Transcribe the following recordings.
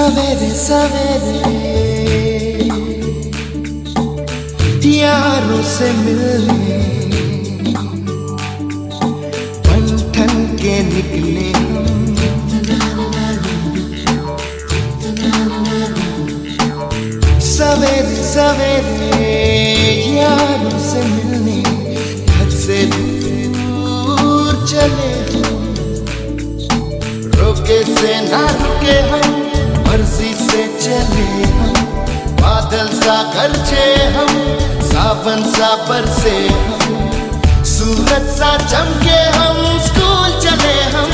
सवेरे सवेरे यारों से मिलने बन ठन के निकले सवेरे सवेरे यारों से मिलने घर से दूर चले रोके से ना रुके हम मर्जी से चले हम बादल सा गरजे हम सावन सा बरसे हम सूरज सा चमके हम स्कूल चले हम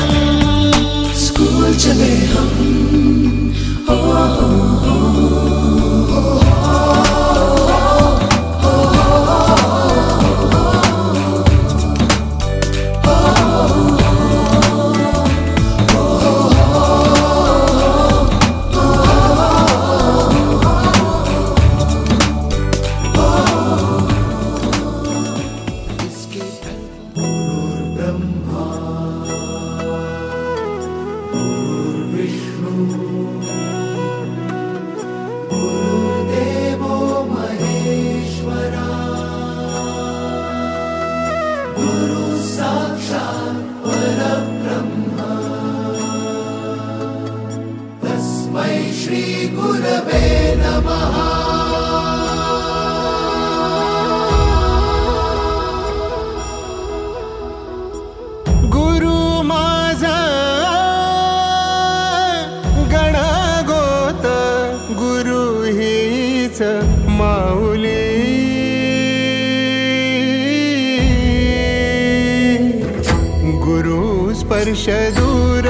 स्पर्श दूर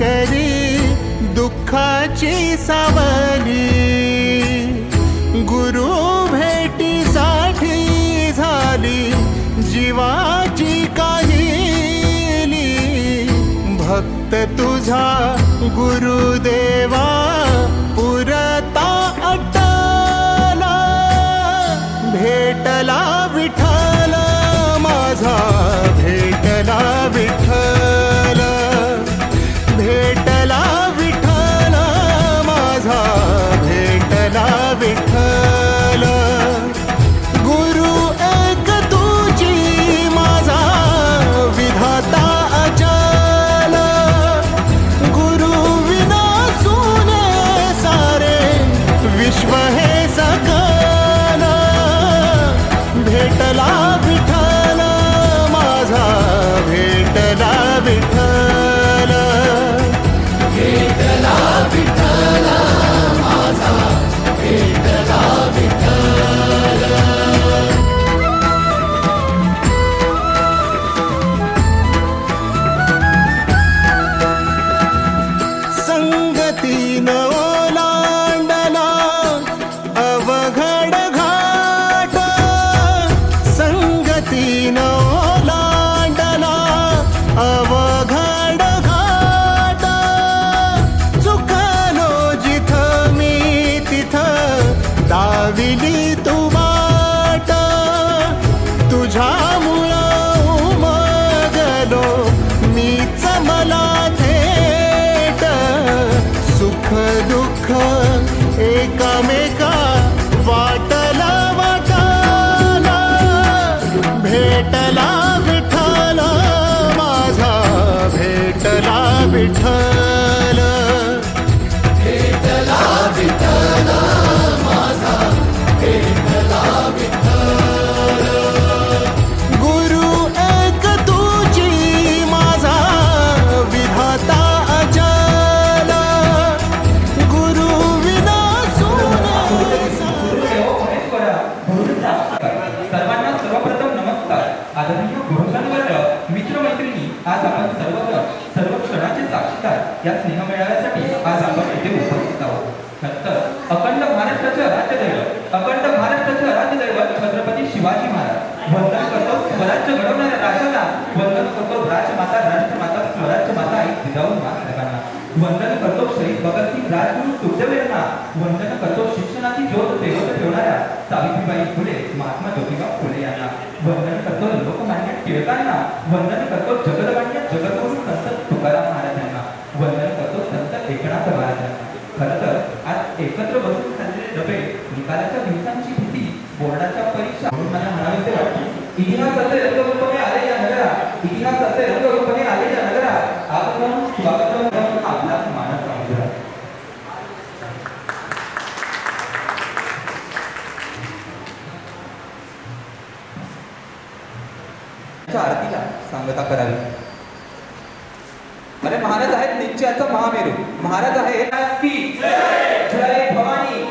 करी दुःखाची सावली गुरु भेटीसाठी झाली जीवाची काहिली भक्त तुझा गुरुदेवा पुरता अटला भेटला विठ्ठल माझा भेटला विठ्ठल भेटला विठ्ठल माझा भेटला विठ्ठल गुरु एक तुझी माझा विधाता अचल गुरु विना सुने सारे विश्व हे सकल भेटला विठ्ठल माझा भेटला विठ्ठल भेटला विठ्ठल माझा भेटला विठ्ठल संगतीन ओलांडला अवघड घाट संगतीन ओलांडला अवघड घाट चुकलो जिथं मी तिथं दाविली तू वाट तुझ्यामुळं उमगलो मीच मला थेट सुख दुःख एकामेका वाटला वाटाला भेटला विठ्ठल माझा भेटला विठ्ठल भेटला विठ्ठल माझा भेटला विठ्ठल गुरु एक तुझी माझा विधाता अचल गुरु विना सर्वांना सर्वप्रथम नमस्कार. आदरणीय गुरुजनवर्ग, मित्रमैत्रिणी, आज आपण सर्व क्षणाचे साक्षीदार या स्नेहमेळाव्यासाठी आज आपण येथे उपस्थित आहोत. तर अखंड महाराष्ट्राचे आराध्य दैवत छत्रपती शिवाजी महाराज वंदन करतो. स्वराज्य घडवणाऱ्या राजांना वंदन करतो. राजमाता राष्ट्रमाता स्वराज्य माता आई जिजाऊ महाराजांना वंदन करतो. शहीद भगतसिंग राजगुरू सुखदेव वंदन करतो. शिक्षणाची ज्योत तेवत ठेवणाऱ्या सावित्रीबाई फुले महात्मा ज्योतिबा फुले यांना वंदन करतो. लोकमान्य टिळकांना वंदन करतो. जगदमान्य जगद्गुरू संत तुकाराम महाराजांना वंदन करतो. संत एकनाथ महाराजांना. खरं एकत्र बसून खाल्लेले डबे, निकालाच्या दिवसांची भीती, बोर्डाच्या परीक्षा म्हणून मला म्हणावेसे वाटते. इतिहासाचे रंगरूपणे आले या नगरात, इतिहासाचे रंगरूपणे आले या नगरात, आगमन स्वागतम आपला मानस समुद्रात. आरतीला सांगता करावी. अरे महाराज आहेत निश्चयाचा महामेरू, महाराज आहे जय भवानी.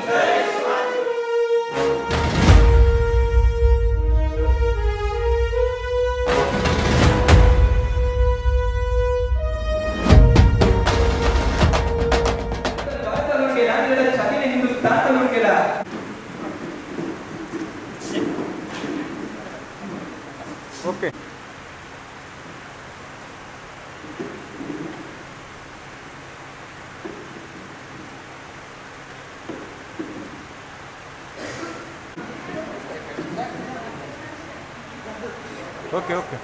चालून गेला, छातीने हिंदुस्थान चालून गेला. ओके. Okay okay.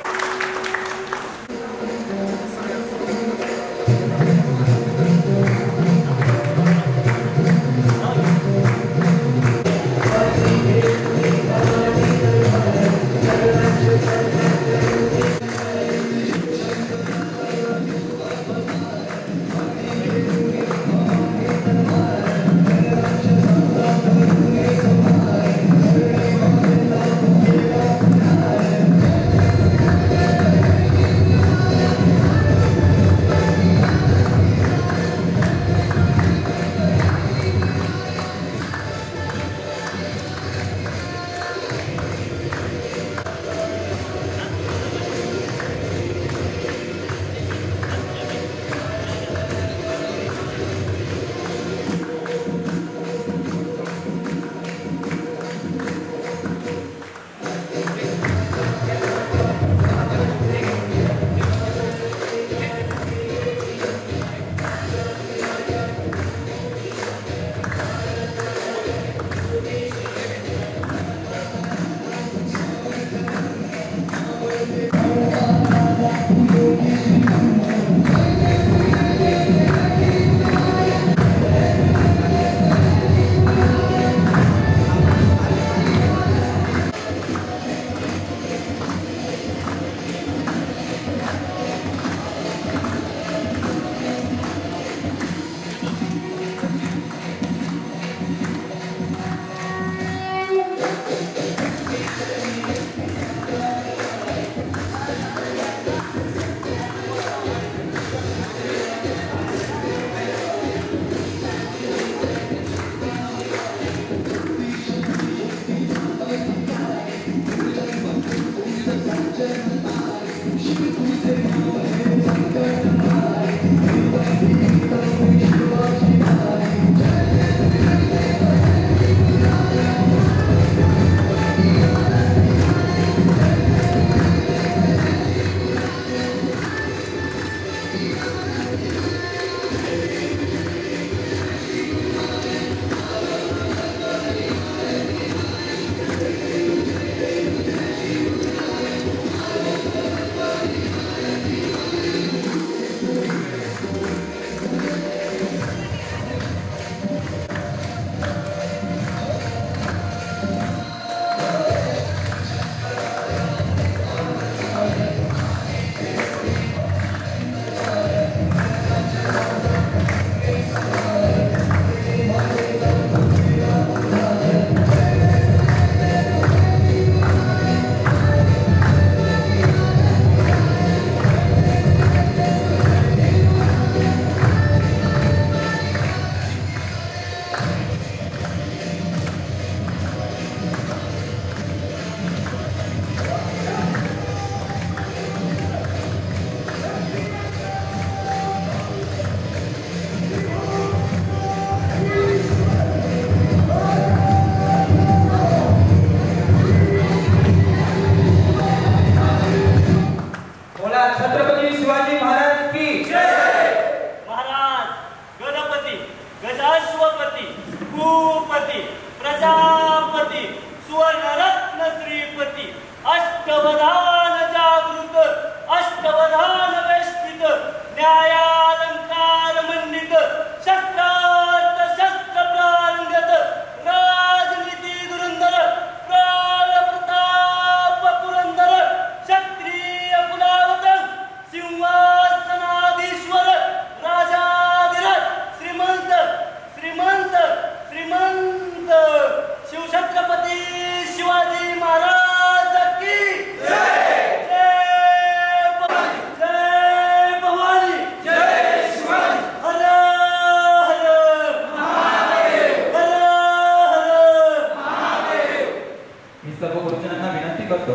न्यायालंकार मंडित शस्त्रार्थ शस्त्र प्रार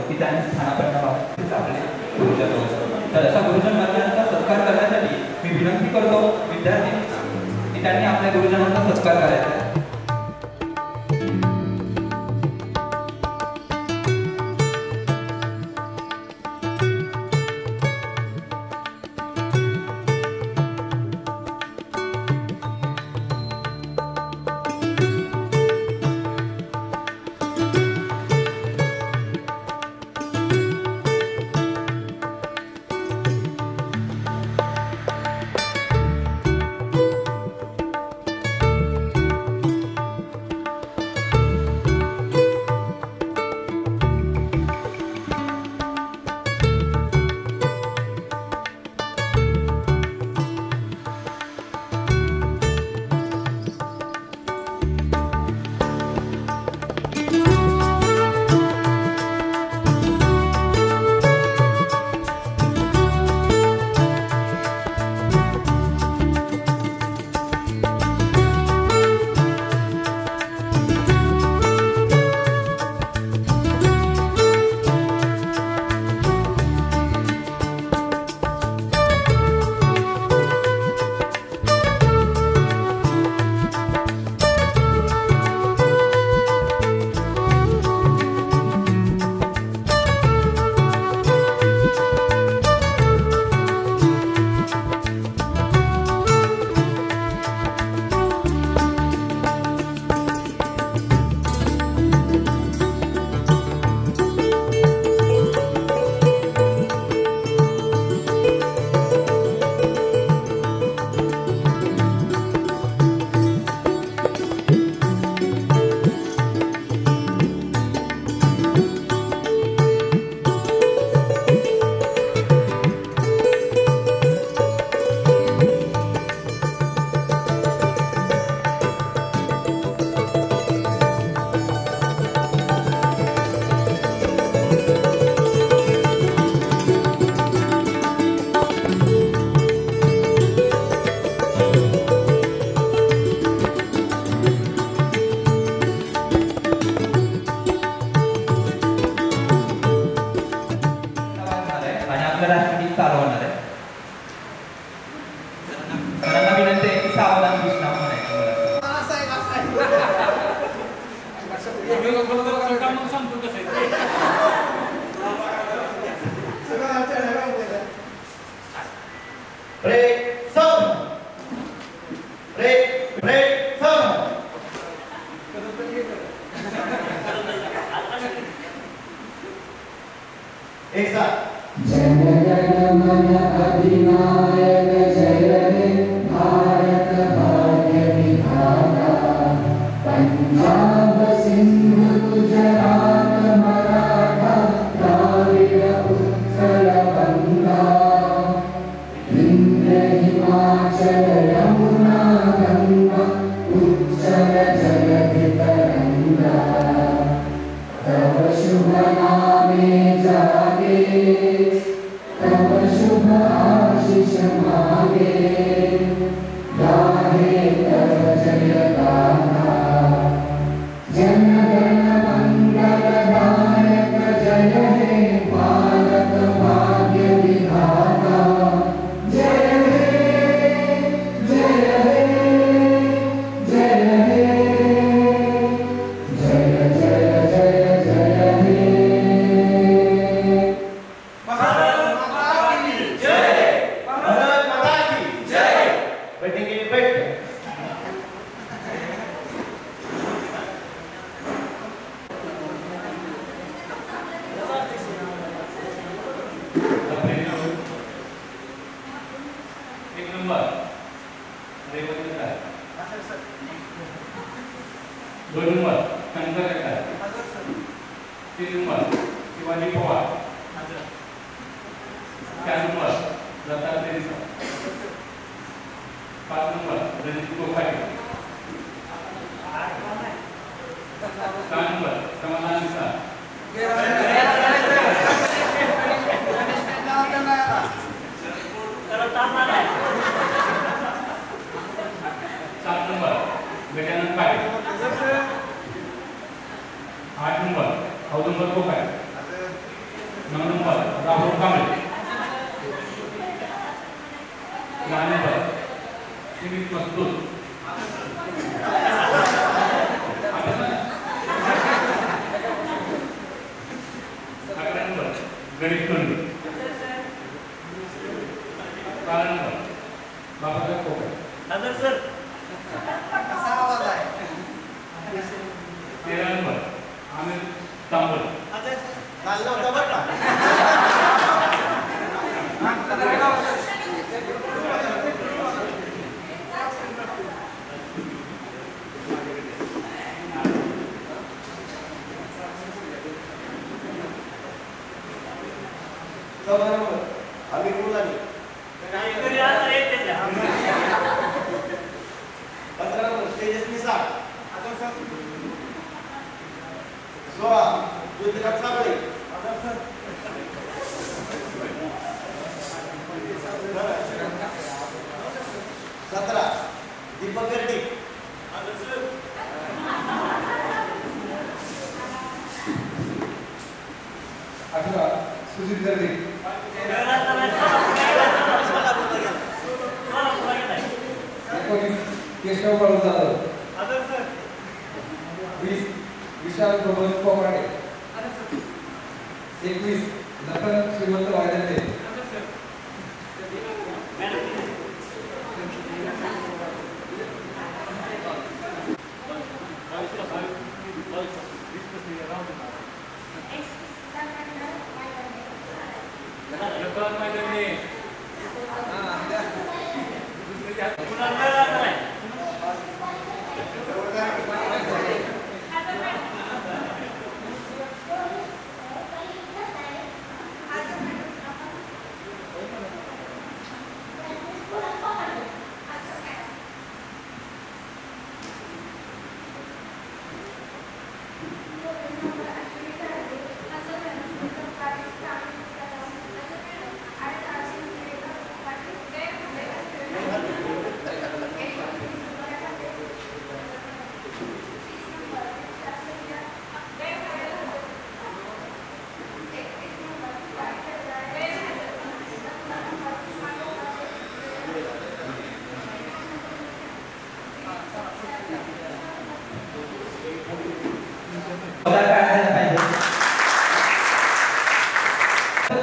की त्यांनी स्थानापन्नाबाबत आपले गुरुजन होते. तर अशा गुरुजन वर्गांचा सत्कार करण्यासाठी मी विनंती करतो विद्यार्थी की त्यांनी आपल्या गुरुजनांचा सत्कार करायचा. 9 number Rahul Kamble, 10 number Sumit Mastur, 11 number Ganesh Tonde, 12 number Babasaheb Kokan, 13 number Aamir Tambal, 14 number Amir Mulani, 15 number Tejaswi Sath, 16 Jyotiraj Sable, 17 Deepak गर्डी, 18 Sujit गर्दी, 19 केशव बाळू जाधव, 20 विशाल प्रबोध कोकाटे, 21 लखन श्रीमंत वायदंडे,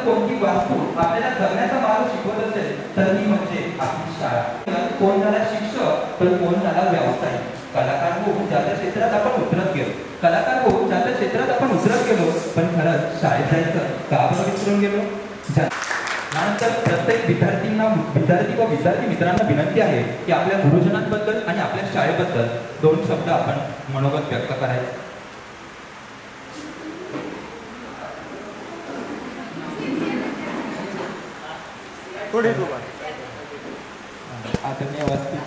कोणती वास्तू आपल्याला जगण्याचा मार्ग शिकवत असेल तर ती म्हणजे आपली शाळा. कोण झाला शिक्षक तर कोण झाला व्यावसायिक. कलाकार होऊन ज्या क्षेत्रात आपण उतरत गेलो, कलाकार होऊन ज्या क्षेत्रात आपण उतरत गेलो, पण खरंच शाळेत जायचं का बरं विसरून गेलो. त्यानंतर प्रत्येक विद्यार्थी व विद्यार्थी मित्रांना विनंती आहे की आपल्या गुरुजनांबद्दल आणि आपल्या शाळेबद्दल 2 शब्द आपण मनोगत व्यक्त करायचे. आदरणीय वस्ती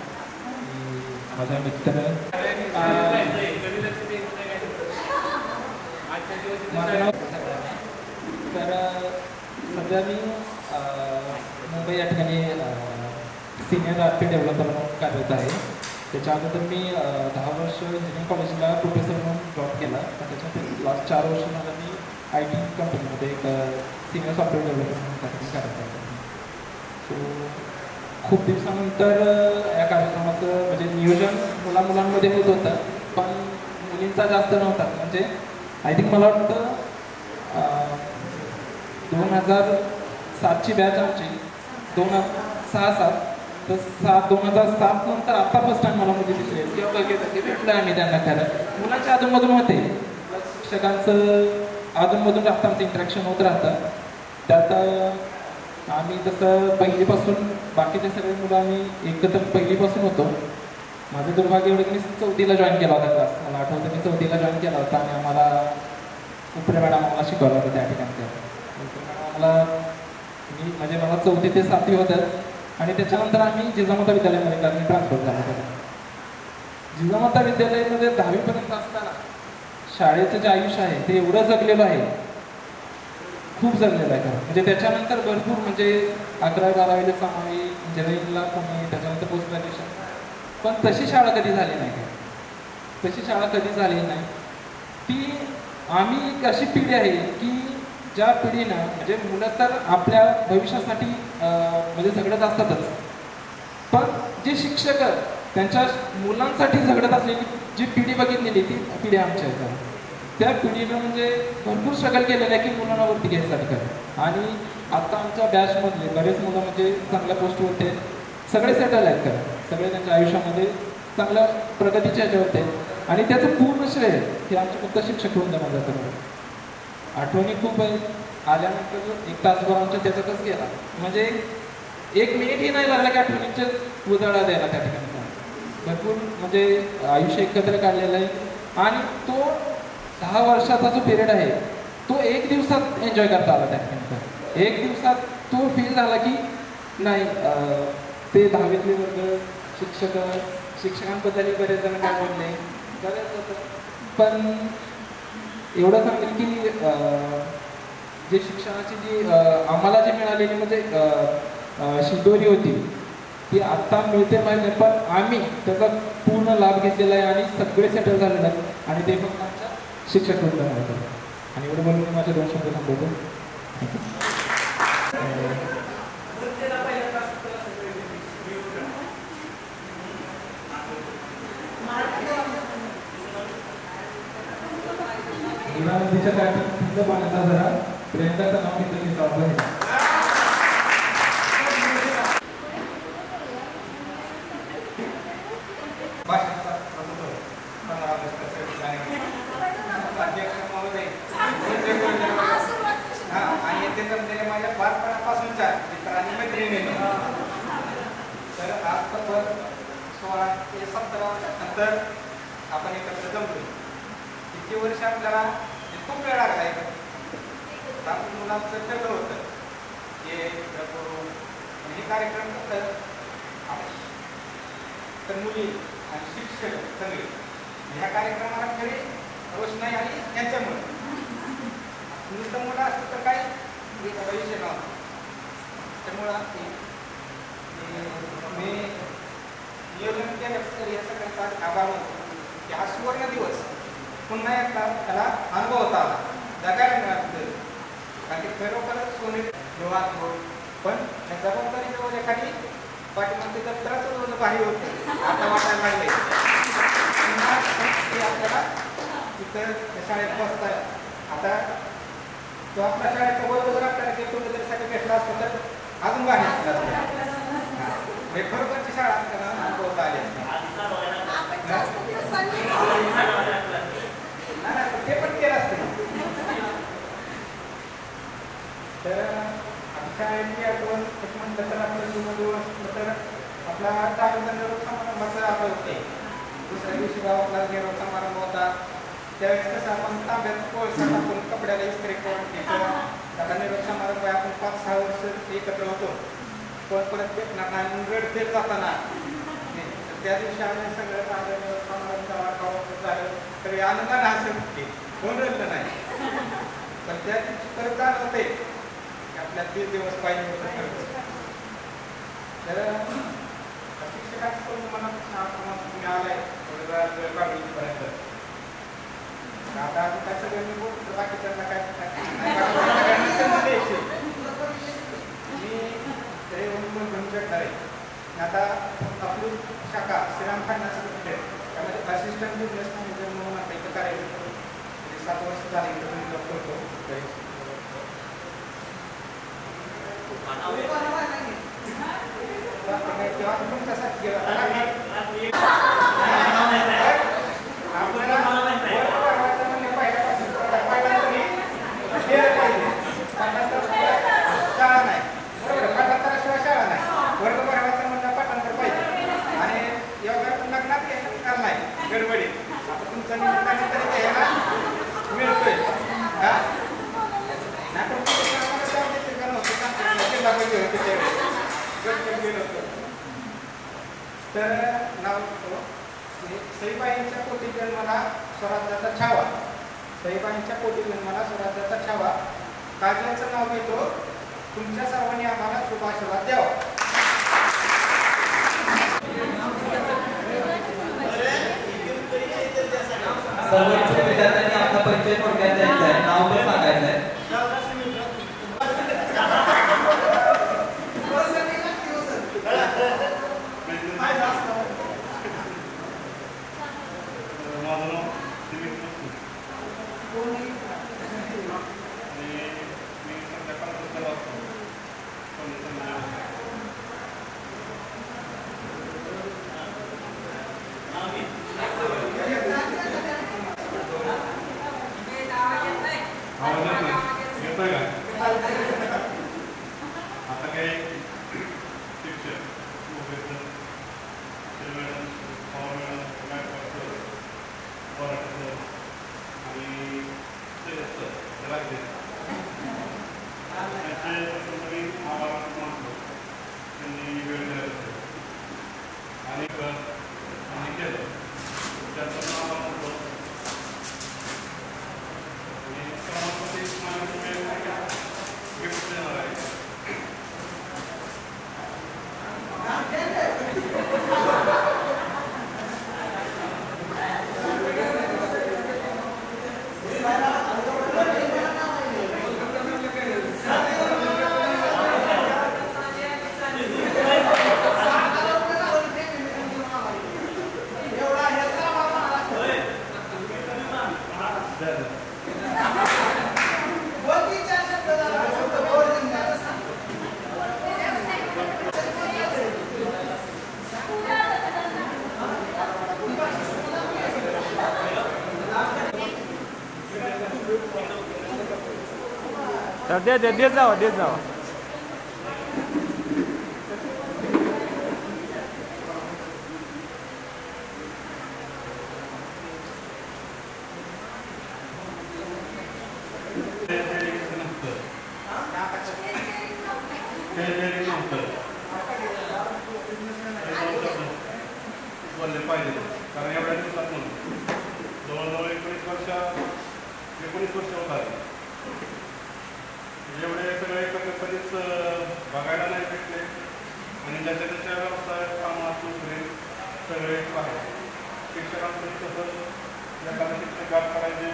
माझा मित्र माझं नाव तर सध्या मी मुंबई या ठिकाणी सिनियर आर्थिक डेव्हलपर म्हणून कार्यरत आहे. त्याच्या अगोदर मी 10 वर्ष इंजिनिअरिंग कॉलेजला प्रोफेसर म्हणून जॉब केला. त्याच्यानंतर लास्ट 4 वर्ष मला मी IT कंपनीमध्ये एक सिनियर सॉफ्टवेअर डेव्हलपर म्हणून कार्यरत आहे. सो खूप दिवसानंतर या कार्यक्रमाचं म्हणजे नियोजन मुलांमध्ये होत होतं, पण मुलींचा जास्त नव्हता. म्हणजे आय थिंक मला वाटतं 2007ची बॅच आमची 2006-07 तर 2007 नंतर आता फर्स्ट टाइम मला मुली दिसले किंवा बघितलं की भेटलं आम्ही त्यांना. खरं मुलांच्या अधूनमधून होते, शिक्षकांचं अधूनमधून राहतं, आमचं इंटरॅक्शन होत राहतं. त्यात आम्ही तसं पहिलीपासून बाकीचे सगळे मुलं आम्ही एकत्र पहिलीपासून होतो. माझं दुर्भाग्य एवढं की मी 4थीला जॉईन केला होता क्लास. मला आठवतं मी 4थीला जॉईन केला होता आणि आम्हाला उपरे मॅडम आम्हाला शिकवलं होतं त्या ठिकाणी. आम्हाला म्हणजे मला 4थी ते 7वी होतं आणि त्याच्यानंतर आम्ही जिजामाता विद्यालयामध्ये ट्रान्सफर झालं होतं. जिजामाता विद्यालयामध्ये 10वीपर्यंत असताना शाळेचं जे आयुष्य आहे ते एवढं जगलेलं आहे, खूप जगलेलं आहे. म्हणजे त्याच्यानंतर भरपूर म्हणजे 11वी-12वीला सामावी, इंजिनिअरिंगला पुणे, त्याच्यानंतर पोस्ट ग्रॅज्युएशन. पण तशी शाळा कधी झाली नाही. तशी शाळा कधी झाली नाही. ती आम्ही एक अशी पिढी आहे की ज्या पिढीनं म्हणजे मुलं तर आपल्या भविष्यासाठी म्हणजे झगडत असतातच, पण जे शिक्षक त्यांच्या मुलांसाठी झगडत असलेली जी पिढी बघितलेली ती पिढी आमच्या इथं, त्या पिढीनं म्हणजे भरपूर स्ट्रगल केलेलं आहे की मुलांना वरती घ्यायसाठी काय. आणि आता आमच्या बॅचमधले बरेच मुलं म्हणजे चांगल्या पोस्टवरती आहेत, सगळे सेटल आहेत का, सगळे त्यांच्या आयुष्यामध्ये चांगल्या प्रगतीच्या ह्याच्यावरती आहेत. आणि त्याचं पूर्ण श्रेय हे आमचे फक्त शिक्षक होऊन देणार जातं. आठवणी खूप आहेत, आल्यानंतर एक तासभर आमच्या त्याच्यातच गेला, म्हणजे 1 मिनिटही नाही लागला की आठवणींच्या उजाळा द्यायला त्या ठिकाणी. भरपूर म्हणजे आयुष्य एकत्र काढलेलं आहे. आणि तो 10 वर्षाचा जो पिरियड आहे तो 1 दिवसात एन्जॉय करता आला त्या ठिकाणी. 1 दिवसात तो फील झाला की नाही ते 10वीतले वर्ग शिक्षकांबद्दल बरेच जण काय बोलले बरेच होतं, पण एवढं सांगेल की जे शिक्षणाची जी आम्हाला जी मिळालेली म्हणजे शिदोरी होती ती आत्ता मिळते माहिती, पण आम्ही त्याचा पूर्ण लाभ घेतलेला आहे आणि सगळे सेटल झालेलं आहे. आणि ते फक्त आमच्या शिक्षक होतं. आणि एवढं बोलून मी माझे 2 शब्द थांबवतो. तिच्यासाठी तिथलं पाण्याचा जरा प्रियंकाचं नाव घेतलं की चालू आहे. आणि ते जमलेले माझ्या बालपणापासूनच्या मित्रांनी मैत्रिणी. तर आज तर 16 ते 17 नंतर आपण एकत्र जमलो. किती वर्ष आपल्याला खूप वेळ लागला आहे. आपण मुलांचं ठरलं होतं हे करून हे कार्यक्रम तर मुली आणि शिक्षक सगळे ह्या कार्यक्रमाला खरी रोषणाई आली यांच्यामुळे. नुसतं मुलं असतं तर काय विषय नव्हता. त्यामुळं मी नियोजन केलं तर या सगळ्यांचा आभार होतो की हा सुवर्ण दिवस पुन्हा एकदा त्याला अनुभव होता आला, जगायला मिळालं. कारण की खरोखरच सोने निवांत होत, पण त्या जबाबदारी जवळ एखादी पाठीमागचे दप्तराचं जवळ भारी होतं आता वाटायला लागले. आपल्याला तिथं शाळेत बसतात. आता तो आपल्या शाळेचा वर्ग जर आपल्याला गेटुगेदरसाठी भेटला असतो तर अजून बाहेर हे खरोखरची शाळा आपल्याला अनुभवता आली असते. ते पण केलं असते. तर शाळेची आठवण म्हटलं तर आपलं जुनं असलं तर आपला निरोप समारंभाचा आपण होते. दुसऱ्या दिवशी गावातला निरोप समारंभ होता. त्यावेळेस कसं आपण तांब्यात कोळसा टाकून कपड्याला इस्त्री करून घ्यायचं. त्याला निरोप समारंभ आपण 5-6 वर्ष एकत्र होतो, पण परत भेटणार नाही रडतेच जाताना. त्या दिवशी आम्ही सगळं समारंभाचा वाटावं झालं तरी आनंदाने हसत कोण रडलं नाही. पण त्या दिवशी परत जाणवते की आपल्या 30 दिवस पाहिजे होतं खरंच. तर शिक्षकांचं मला तुम्ही आलाय काढूपर्यंत आता काय सगळं मी बोलतो बाकीच्यांना काय मी भेटणार आहे. आता आपली शाखा श्रीराम फायनान्स त्यामध्ये असिस्टंट बिझनेस मॅनेजर म्हणून आता इथं कार्यरत 7 वर्ष झाले इथं मी जॉब करतो. तेव्हा तुमच्यासाठी शाळा नाही बरोबर, पाठांतराशिवाय शाळा नाही. वर्ग भरवायचं म्हणलं पाठांतर पाहिजे. आणि योगा लग्नात घ्यायचा निकाल नाही गडबडीत. आता तुमचा निमित्ताने तरी घ्यायला मिळतोय. तर नाव सईबाईंच्या पोटी जन्माला स्वराज्याचा छावा. सईबाईंच्या पोटी जन्माला स्वराज्याचा छावा. काजलचं नाव घेतो. तुमच्या सर्वांनी आम्हाला शुभ आशीर्वाद द्यावा. सर्व विद्यार्थ्यांनी आपला परिचय थोडक्यात द्यायचा आहे, नाव पण सांगायचं आहे. मराठी आणि लागले त्यांचे कुठेतरी महाभारत म्हणतो त्यांनी वेळ दिला आणि केलं त्याचं नाव म्हणतो आणि समाजमध्ये गिफ्ट देणार आहे. देत जावा बोलले पाहिजे कारण एवढ्या दिवसात म्हणून जवळजवळ 19 वर्ष होत आले. एवढे सगळे एकत्र कधीच बघायला नाही भेटले आणि ज्याच्या त्याच्या व्यवसाय कामात नोकरी सगळे आहे. शिक्षकांचं कसं एखादा शिक्षक गाठ करायचे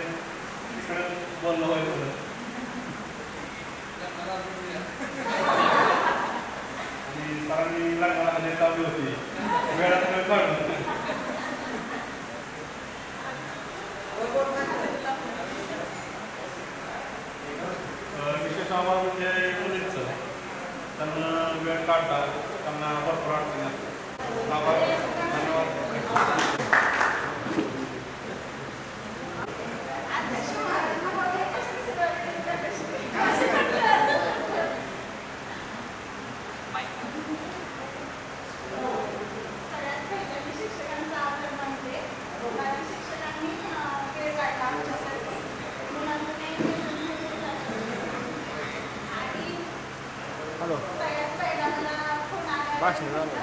तिकडे बोलणं व्हायचं आणि सरांनी लग्नाला हजेरी लावली होती वेळात वेळ काढून विशेष आभार म्हणजे मुलींचं त्यांना वेळ काढतात त्यांना भरपूर अडचणी असतात. आभार धन्यवाद. हॅलो भाषण झालं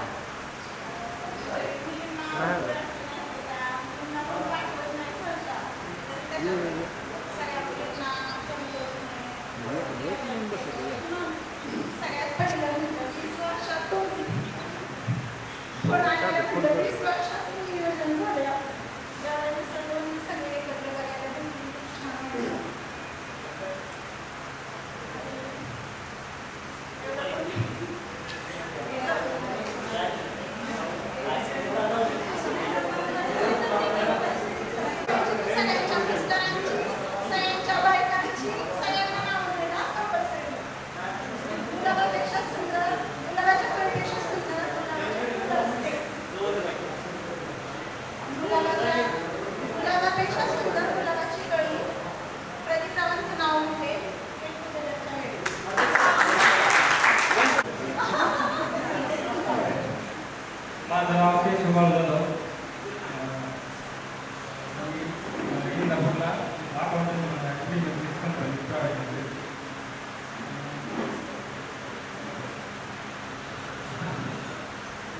माझं नाव केशव जाधव. इंदापूरला कंपनी प्रायव्हेट.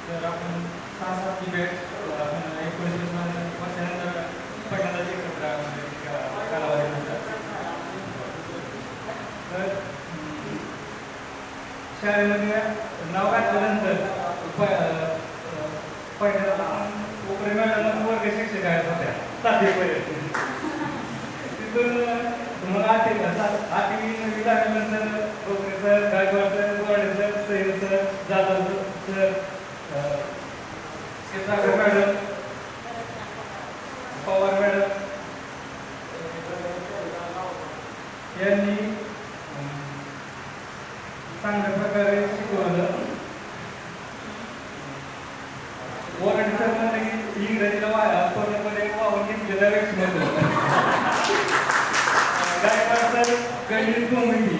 तर आपण 6-7 डिबेट आपण 19 वर्षानंतर पहिल्यांदाच एकत्र कालावधीनंतर तर शाळेमध्ये नाव घातल्यानंतर पहिल्यांदा कोकणी मॅडम वर्ग शिक्षक आहेत होत्या 7वीपर्यंत. तिथून मग 8वी झाल्यानंतर Konkani sir, Gaikwad sir, Gorde sir, सैन सर, जाधव सर, सागर मॅडम, पवार मॅडम यांनी चांगल्या प्रकारे शिकवलं. वॉरंटी सर म्हणजे की इंग्रजीला पूर्णपणे वाहून घेतलेला व्यक्तिमत्व. गायकवाड सर गणित भूमिती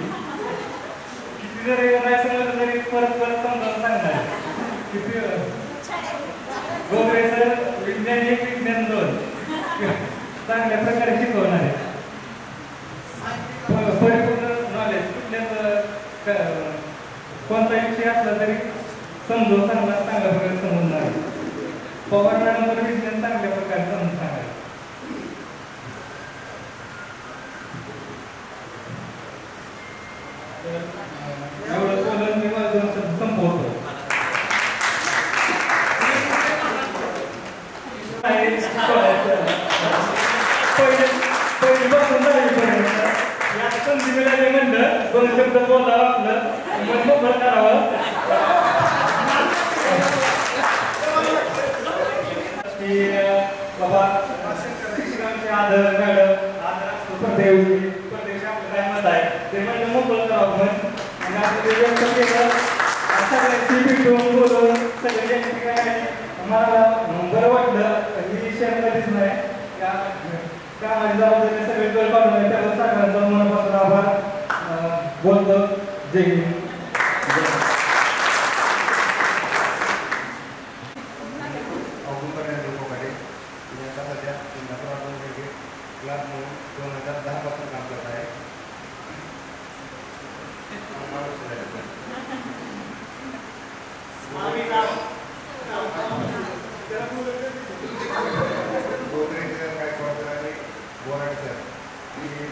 किती जरी नाही समजलं तरी परत समजावून सांगणार. किती गोगरे सर विज्ञान 1 विज्ञान 2 चांगल्या प्रकारे शिकवणार आहे. परिपूर्ण नॉलेज कुठल्याच कोणता विषय असला तरी समजून सांगणार, चांगल्या प्रकारे समजणार आहे. पवार मॅडम तर विज्ञान चांगल्या प्रकारे समजून सांगायचं. एवढं बोलून मी माझं संपवतो. पहिली बसून झाली या संधी मिळाली म्हणलं 2 शब्द बोलावं, आपलं मन मोकळं करावं. की बाबा शिक्षकांचे आदर मॅडम आदर असतो प्रदेश आपलं काय मत आहे ते म्हणजे मोकळं करावं पण. आणि आपलं ते व्यक्त केलं सगळ्यांची भेटून बोलून सगळे काय मला बरं वाटलं. ही शेअर कधीच नाही कामाची जबाबदारी सगळे वेळ काढून त्याला सगळ्यांचा मनापासून आभार बोलतो. जय हिंद. क्लास म्हणून 2010 पासून काम करत आहे.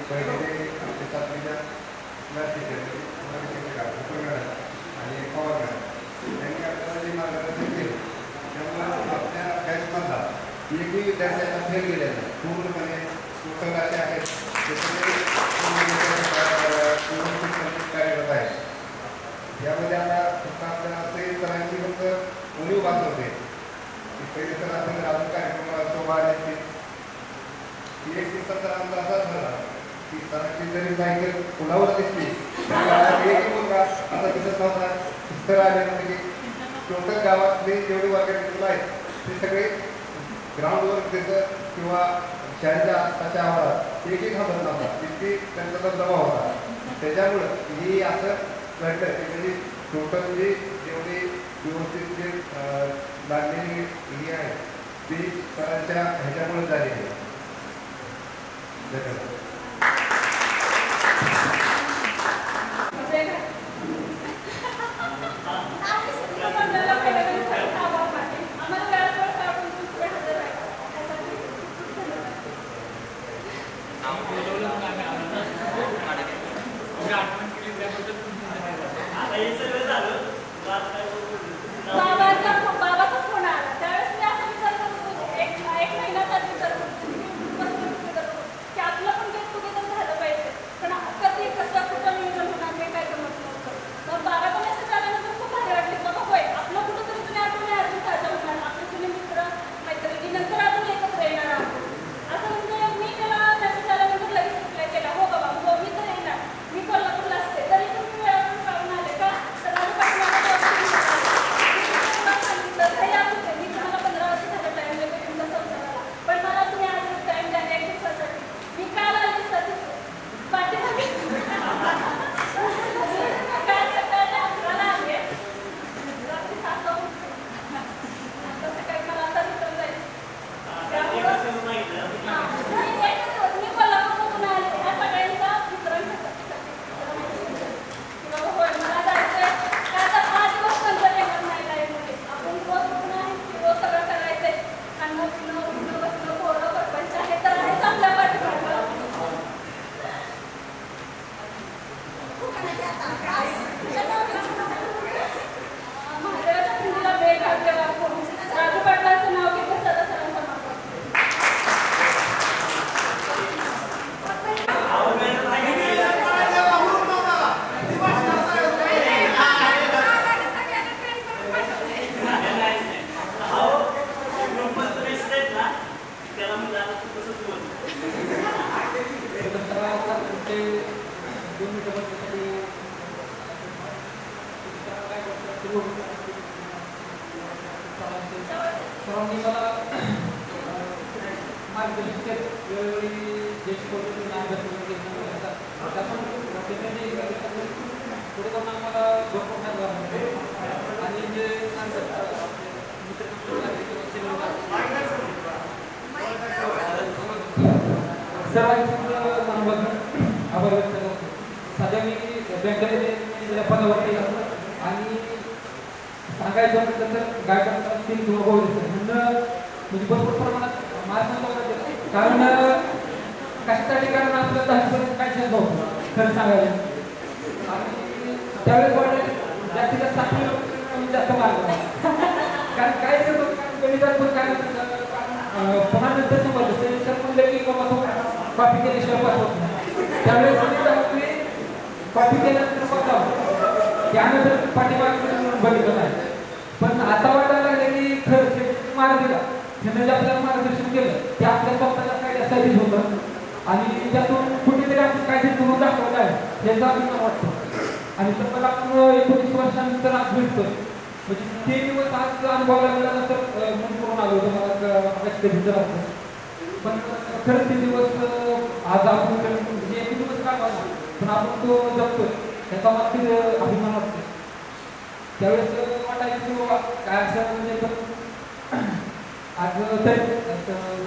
पहिले आमच्या सातवीच्या क्लास टीचर आणि पवार मॅडम यांनी आपल्याला जे मार्गदर्शन केलं त्यामुळे आपल्या बॅचमधला एकही विद्यार्थ्यांना फेल गेलेला नाही. पूर्णपणे पुस्तकाचे आहेत कार्यरत आहे. यामध्ये आता फक्त आपल्याला असे सरांची फक्त उणीव बात होते की पहिले तर आपण अजून कार्यक्रमाला शोभा आले एक दिवसाचा आमचा असा झाला की सरांची जरी सायकल कुणावर दिसली एक मुलगा आता दिसत नव्हता. पुस्तक आले म्हणजे टोटल गावातले जेवढे वर्ग आहेत ते सगळे ग्राउंडवर त्याचं किंवा शाळेच्या आत्ताच्या आवारात एकही थांबत नव्हता. इतकी त्यांचा जो दबाव होता त्याच्यामुळं ही असं घडलं की म्हणजे टोटल जे जेवढे व्यवस्थित जे लागलेली ही आहे ती सरांच्या ह्याच्यामुळे झालेली आहे. धन्यवाद. बाबाचा फोन आला त्यावेळेस मी असं विचार करत होतो एक महिन्याचा विचार करत की आपलं पण गेट टुगेदर झालं पाहिजे पण कधी कसं कुठं नियोजन होणार नाही काय जमत नव्हतं. मग बाबाचा मेसेज आल्यानंतर खूप भारी वाटले बाबा होय आपलं कुठंतरी जुने आठवणे अजून ताज्या होणार आपले जुने मित्र मैत्रिणी नंतर अजून एकत्र येणार आहोत असं म्हणजे मी त्याला मेसेज आल्यानंतर लगेच रिप्लाय केला हो बाबा हो मी तर येणार मी कोल्हापूरला असते तरी तुम्ही वेळातून काढून आले का तर माझ्या पाठीमागे सांगितलं काही असू दे मी तुम्हाला 15 वर्ष झालं टाइम देते तुमच्या संसाराला पण मला तुम्ही आज टाइम द्या एक दिवसासाठी. मी काल आले सर पाठीमागे काल सकाळी 11ला आले रात्री 7 ला तसं काही मला आता रिटर्न जाईल मी कोल्हापूरमधून आले या सगळ्यांचा मित्रांसाठी होय मला जायचंय का आता 5 दिवस नंतर येणार नाही लाईव्हमध्ये आपण रोज रोज सगळं करायचंय खाणं पिणं उठणं बसणं पोरं परपंच आहे तर आहेच आपल्या पाठीमागं. महादेवाच्या पिंडीला बेग घातलेला राजू पाटलांचं नाव घेतलं सदा सरांचा मागं सरांनी मला मार्गदर्शन वेळोवेळी जे शिकवतो मार्गदर्शन पुढे जाऊन आम्हाला भरपूर फायदा झाला आणि जे सांगतात मित्र सर्वांचं मनोबल आभार व्यक्त करतो. सध्या मी बँकेमध्ये पदावरती आणि सांगायचं म्हटलं तर गायकांचा असतील किंवा गौरीचं म्हणणं म्हणजे भरपूर प्रमाणात मार्ग कारण कशासाठी कारण आपलं 10% काय शंका होतं खरं सांगायला. आणि त्यावेळेस वाटलं जास्तीत जास्त 60 जास्त मार्ग कारण काय गणितात पण काय पुन्हा नंतर समजलं सर म्हणलं की बाबा तो कॉपी केल्याशिवाय पास होत नाही. त्यावेळेस कॉपी केल्यानंतर बघावं त्यानंतर पाठीमागे बघितलं नाही. पण आता वाटायला लागलं की खरं मार्ग दिला त्यानं जे आपल्याला मार्गदर्शन केलं ते आपल्या स्वतःला काय जास्त होतं आणि त्यातून कुठेतरी आपण काहीतरी करून दाखवलं आहे याचा अभिमान वाटतो. आणि तर मला आपण 19 वर्षानंतर आज भेटतो म्हणजे ते दिवस आज अनुभवायला मिळाल्यानंतर मन करून आलो होतो मला कधी राहतो. पण खरंच ते दिवस आज आपण म्हणजे एक दिवस काय आला पण आपण तो जगतोय त्याचा मला किती अभिमान वाटतो. त्यावेळेस वाटायचं की बाबा काय असं म्हणजे पण आज तर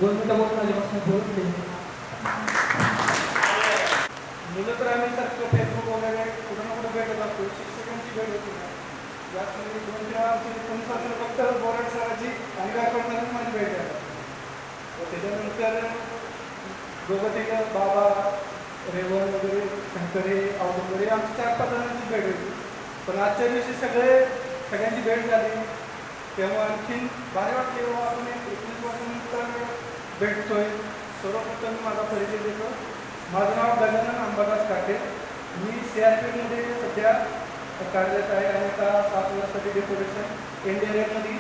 2 मिनिटं बोलून माझ्यापासून बोलत मुलं तर आम्ही सारखं फेसबुक वगैरे कुठं ना कुठं भेटत असतो. शिक्षकांची भेट होती ना जास्त म्हणजे 2-3 आमची तुमचं फक्त बोराड सराची आणि गायकवाड माझी भेट आहे. त्याच्यानंतर दोघं तिघं बाबा रेवण वगैरे शंकरे अवघडे आमची 4-5 जणांची भेट होती. पण आजच्या दिवशी सगळ्यांची भेट झाली तेव्हा आणखीन भारी वाटते. आपण 21 वर्षानंतर भेटतोय. सर्वप्रथम माझा परिचय देतो. माझं नाव गजानन अंबादास काटे. मी CRPमध्ये सध्या कार्यरत आहे आणि आता 7 वर्षासाठी डेप्युटेशन एनडीआरएफमध्ये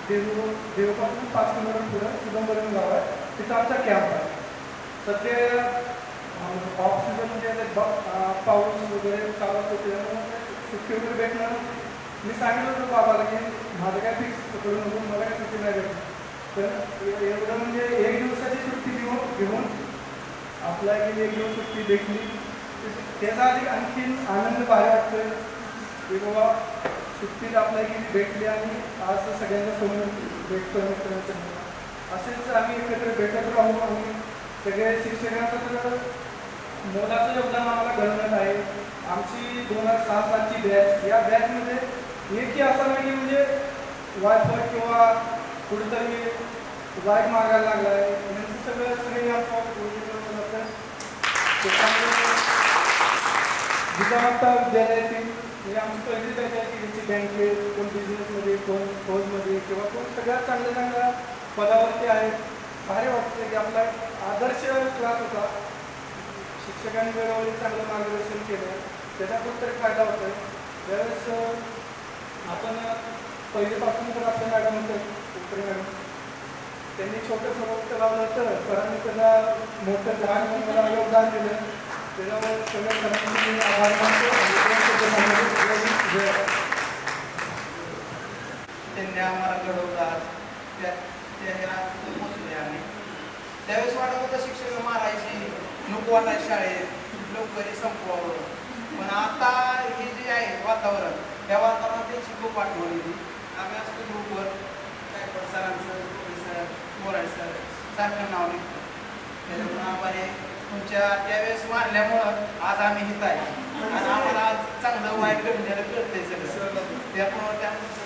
देवपासून 5 किलोमीटर पुढं चिदंबरम गाव आहे तिथं आमचा कॅम्प आहे. सध्या ऑक्सिजन म्हणजे पाऊस वगैरे चालू असतो त्यामुळे सुट्टी वगैरे भेटणार. मी सांगितलं होतं बाबाला की माझं काय फिक्स पकडून नको मला काय सुट्टी नाही भेटत. तर एवढं म्हणजे 1 दिवसाची सुट्टी घेऊन आपल्या गेली 1 दिवस सुट्टी भेटली त्याचा अधिक आणखीन आनंद भारी वाटतोय की बाबा सुट्टीत आपल्या गेली भेटली आणि आज सगळ्यांना समोर भेटतोय मित्रांच्या. असेच आम्ही एकत्र भेटत राहू. आम्ही सगळे शिक्षकांचं तर मोलाचं योगदान आम्हाला घडवण्यात आहे. आमची 2006 सालची बॅच या बॅचमध्ये एकही असा नाही म्हणजे वायफाय किंवा कुठेतरी वाईट मागायला लागला आहे. यांचं सगळे जिजामाता विद्यालयातील म्हणजे आमची पहिली बॅच आहे की ज्याची बँकेत कोण बिझनेसमध्ये कोण फौजमध्ये किंवा कोण सगळ्यात चांगल्या पदावरती आहे. भारी वाटतं की आपला आदर्श क्लास होता. शिक्षकांनी वेळोवेळी चांगलं मार्गदर्शन केलं त्याचा कुठेतरी फायदा होतोय. त्यावेळेस आपण पहिलीपासून तर आपल्या मॅडम होतं उत्तर मॅडम त्यांनी छोटं समोर लावलं तर सरांनी त्याला मोठं लहान मला योगदान दिलं. त्याच्यामुळे सगळ्या सरांनी मी आभार मानतो. त्यांनी आम्हाला घडवलं आज पोचले आम्ही. त्यावेळेस वाटत होतं शिक्षक मारायची नको वाटायची शाळेत लवकरही संपवावं. पण आता हे जे आहे वातावरण त्या वातावरणात त्याची खूप आठवण येते. आम्ही असतो ग्रुपवर काय सरांचं सर बोराड सर सारखं नाव निघतं. त्याच्यामुळे आम्हाला तुमच्या त्यावेळेस मारल्यामुळं आज आम्ही हित आहे आणि आम्हाला आज चांगलं वाईट घडण्याला कळतंय सगळं. त्यामुळं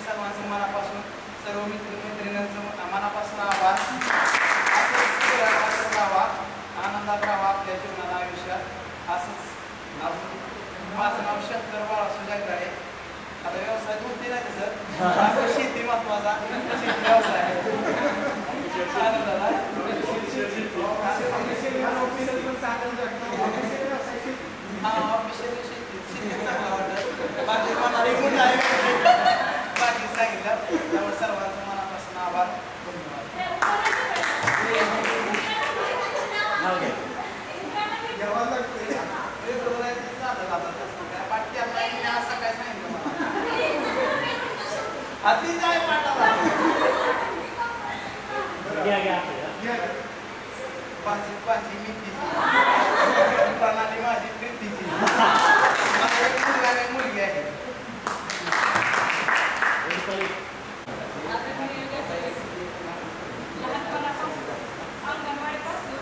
सर्वांचं मनापासून सर्व मित्रमैत्रिणींचं मनापासून आभार. असंच राहावा आनंदात राहावा आपल्या जीवनाला आयुष्यात असंच. माझं नाव शंकर बाळासू जगदाळे. आता व्यवसाय 2-3 आहे सर. शेती महत्वाचा शेती व्यवसाय बाकी सांगितलं त्यामुळे सर्वांचं मनापासून आभार. असं काय सांगितलं मला आधीच आहे पाठाला भाजी मेथीची प्रणाली माझी प्रीतीची माझा एक मुलगा एक मुलगी आहे. लहानपणापासून अंगणवाडीपासून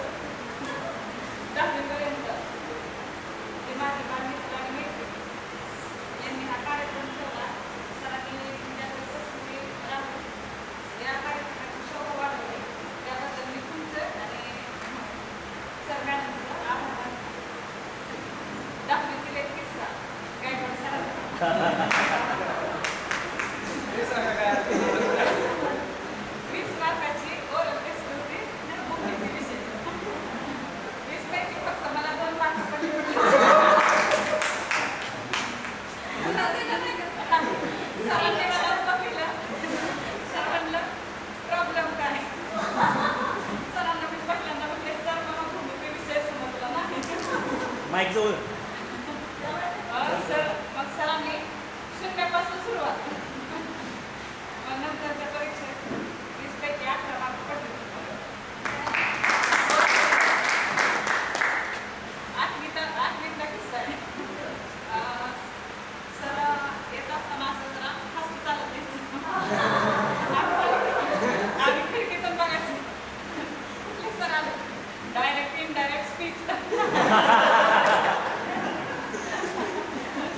माईक जवळ सर मग सरांनी शून्यापासून सुरुवात मग नंतरच्या परीक्षेत 20 पैकी 11 मार्क पडले. आठवीतला किस्सा आहे. सर येत असताना असं जरा हसू चालत आम्ही खिडकीतून बघायचं कुठले सर आले डायरेक्ट इनडायरेक्ट स्पीच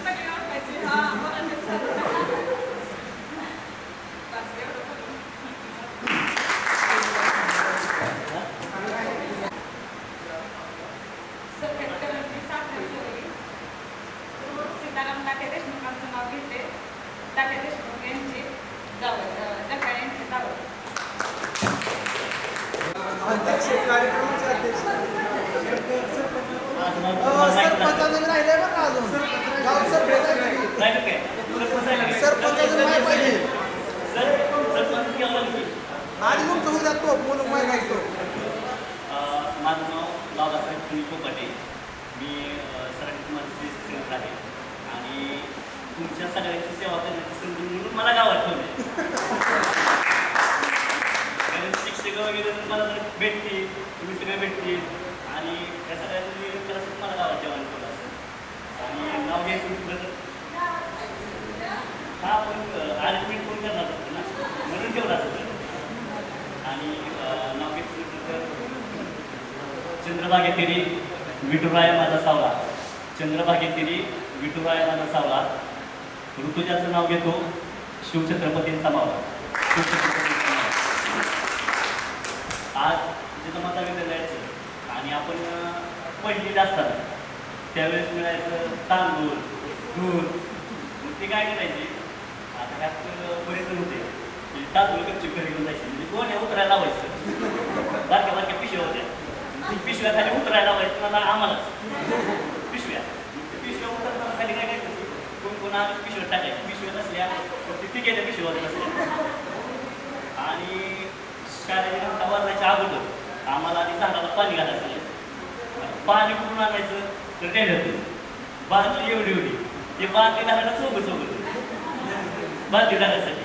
सगळे ओळखायचे हा बोला ते सर बस एवढं बोलून. सीताराम डाके देशमुखांचं नाव घेते. डाके देशमुख यांचे जगदाळे यांचे जावं. अध्यक्ष कार्यक्रमाचे अध्यक्ष सरपंचाचं राहिले बरं का अजून गाव सरपंच नाही पाहिजे आणि तुमचं उद्या तो बोलून माय गायतो. माझं नाव बाबासाहेब सुनील कोकाटे. मी सराठी माझी सेवक आहे आणि तुमच्या सगळ्यांची सेवा करण्याची संधी म्हणून मला गावात ठेवले. कारण शिक्षक वगैरे मला जर भेटतील तुम्ही सगळे भेटतील आणि त्या सगळ्याचं नियोजन करायचं मला गावात जेवण ठेवलं असेल आणि नाव घ्यायचं म्हटलं तर हा आपण ॲडमिट कोण करणार होतं ना म्हणून ठेवलं असेल. आणि नाव घ्यायचं म्हटलं तर चंद्रभागेतिरी विठुराया माझा सावला. चंद्रभागेतिरी विठुराया माझा सावला. ऋतुजाचं नाव घेतो शिवछत्रपतींचा मावळा. आज जिथं विद्यालयाचं आणि आपण पहिलीला असताना त्यावेळेस मिळायचं तांदूळ दूध. मग ते काय करायचे आता ह्यात बरेच जण होते की तांदूळ कच्ची घरी घेऊन जायचे म्हणजे कोण उतरायला लावायचं. बारक्या बारक्या पिशव्या होत्या. पिशव्या खाली उतरायला लावायचं मला आम्हालाच पिशव्या उतरताना खाली काय करायचं कोण कोण आम्ही पिशव्या टाकायची. पिशव्या नसल्या तिघेच्या पिशव्या नसल्या आणि शाळेच्या घंटा वाजायच्या अगोदर आम्हाला आधी झाडाला पाणी घालायचं. पाणी कुठून आणायचं तर टेण्यातून बादली एवढी एवढी ते बादली घालायला सोबत बादली घालायसाठी.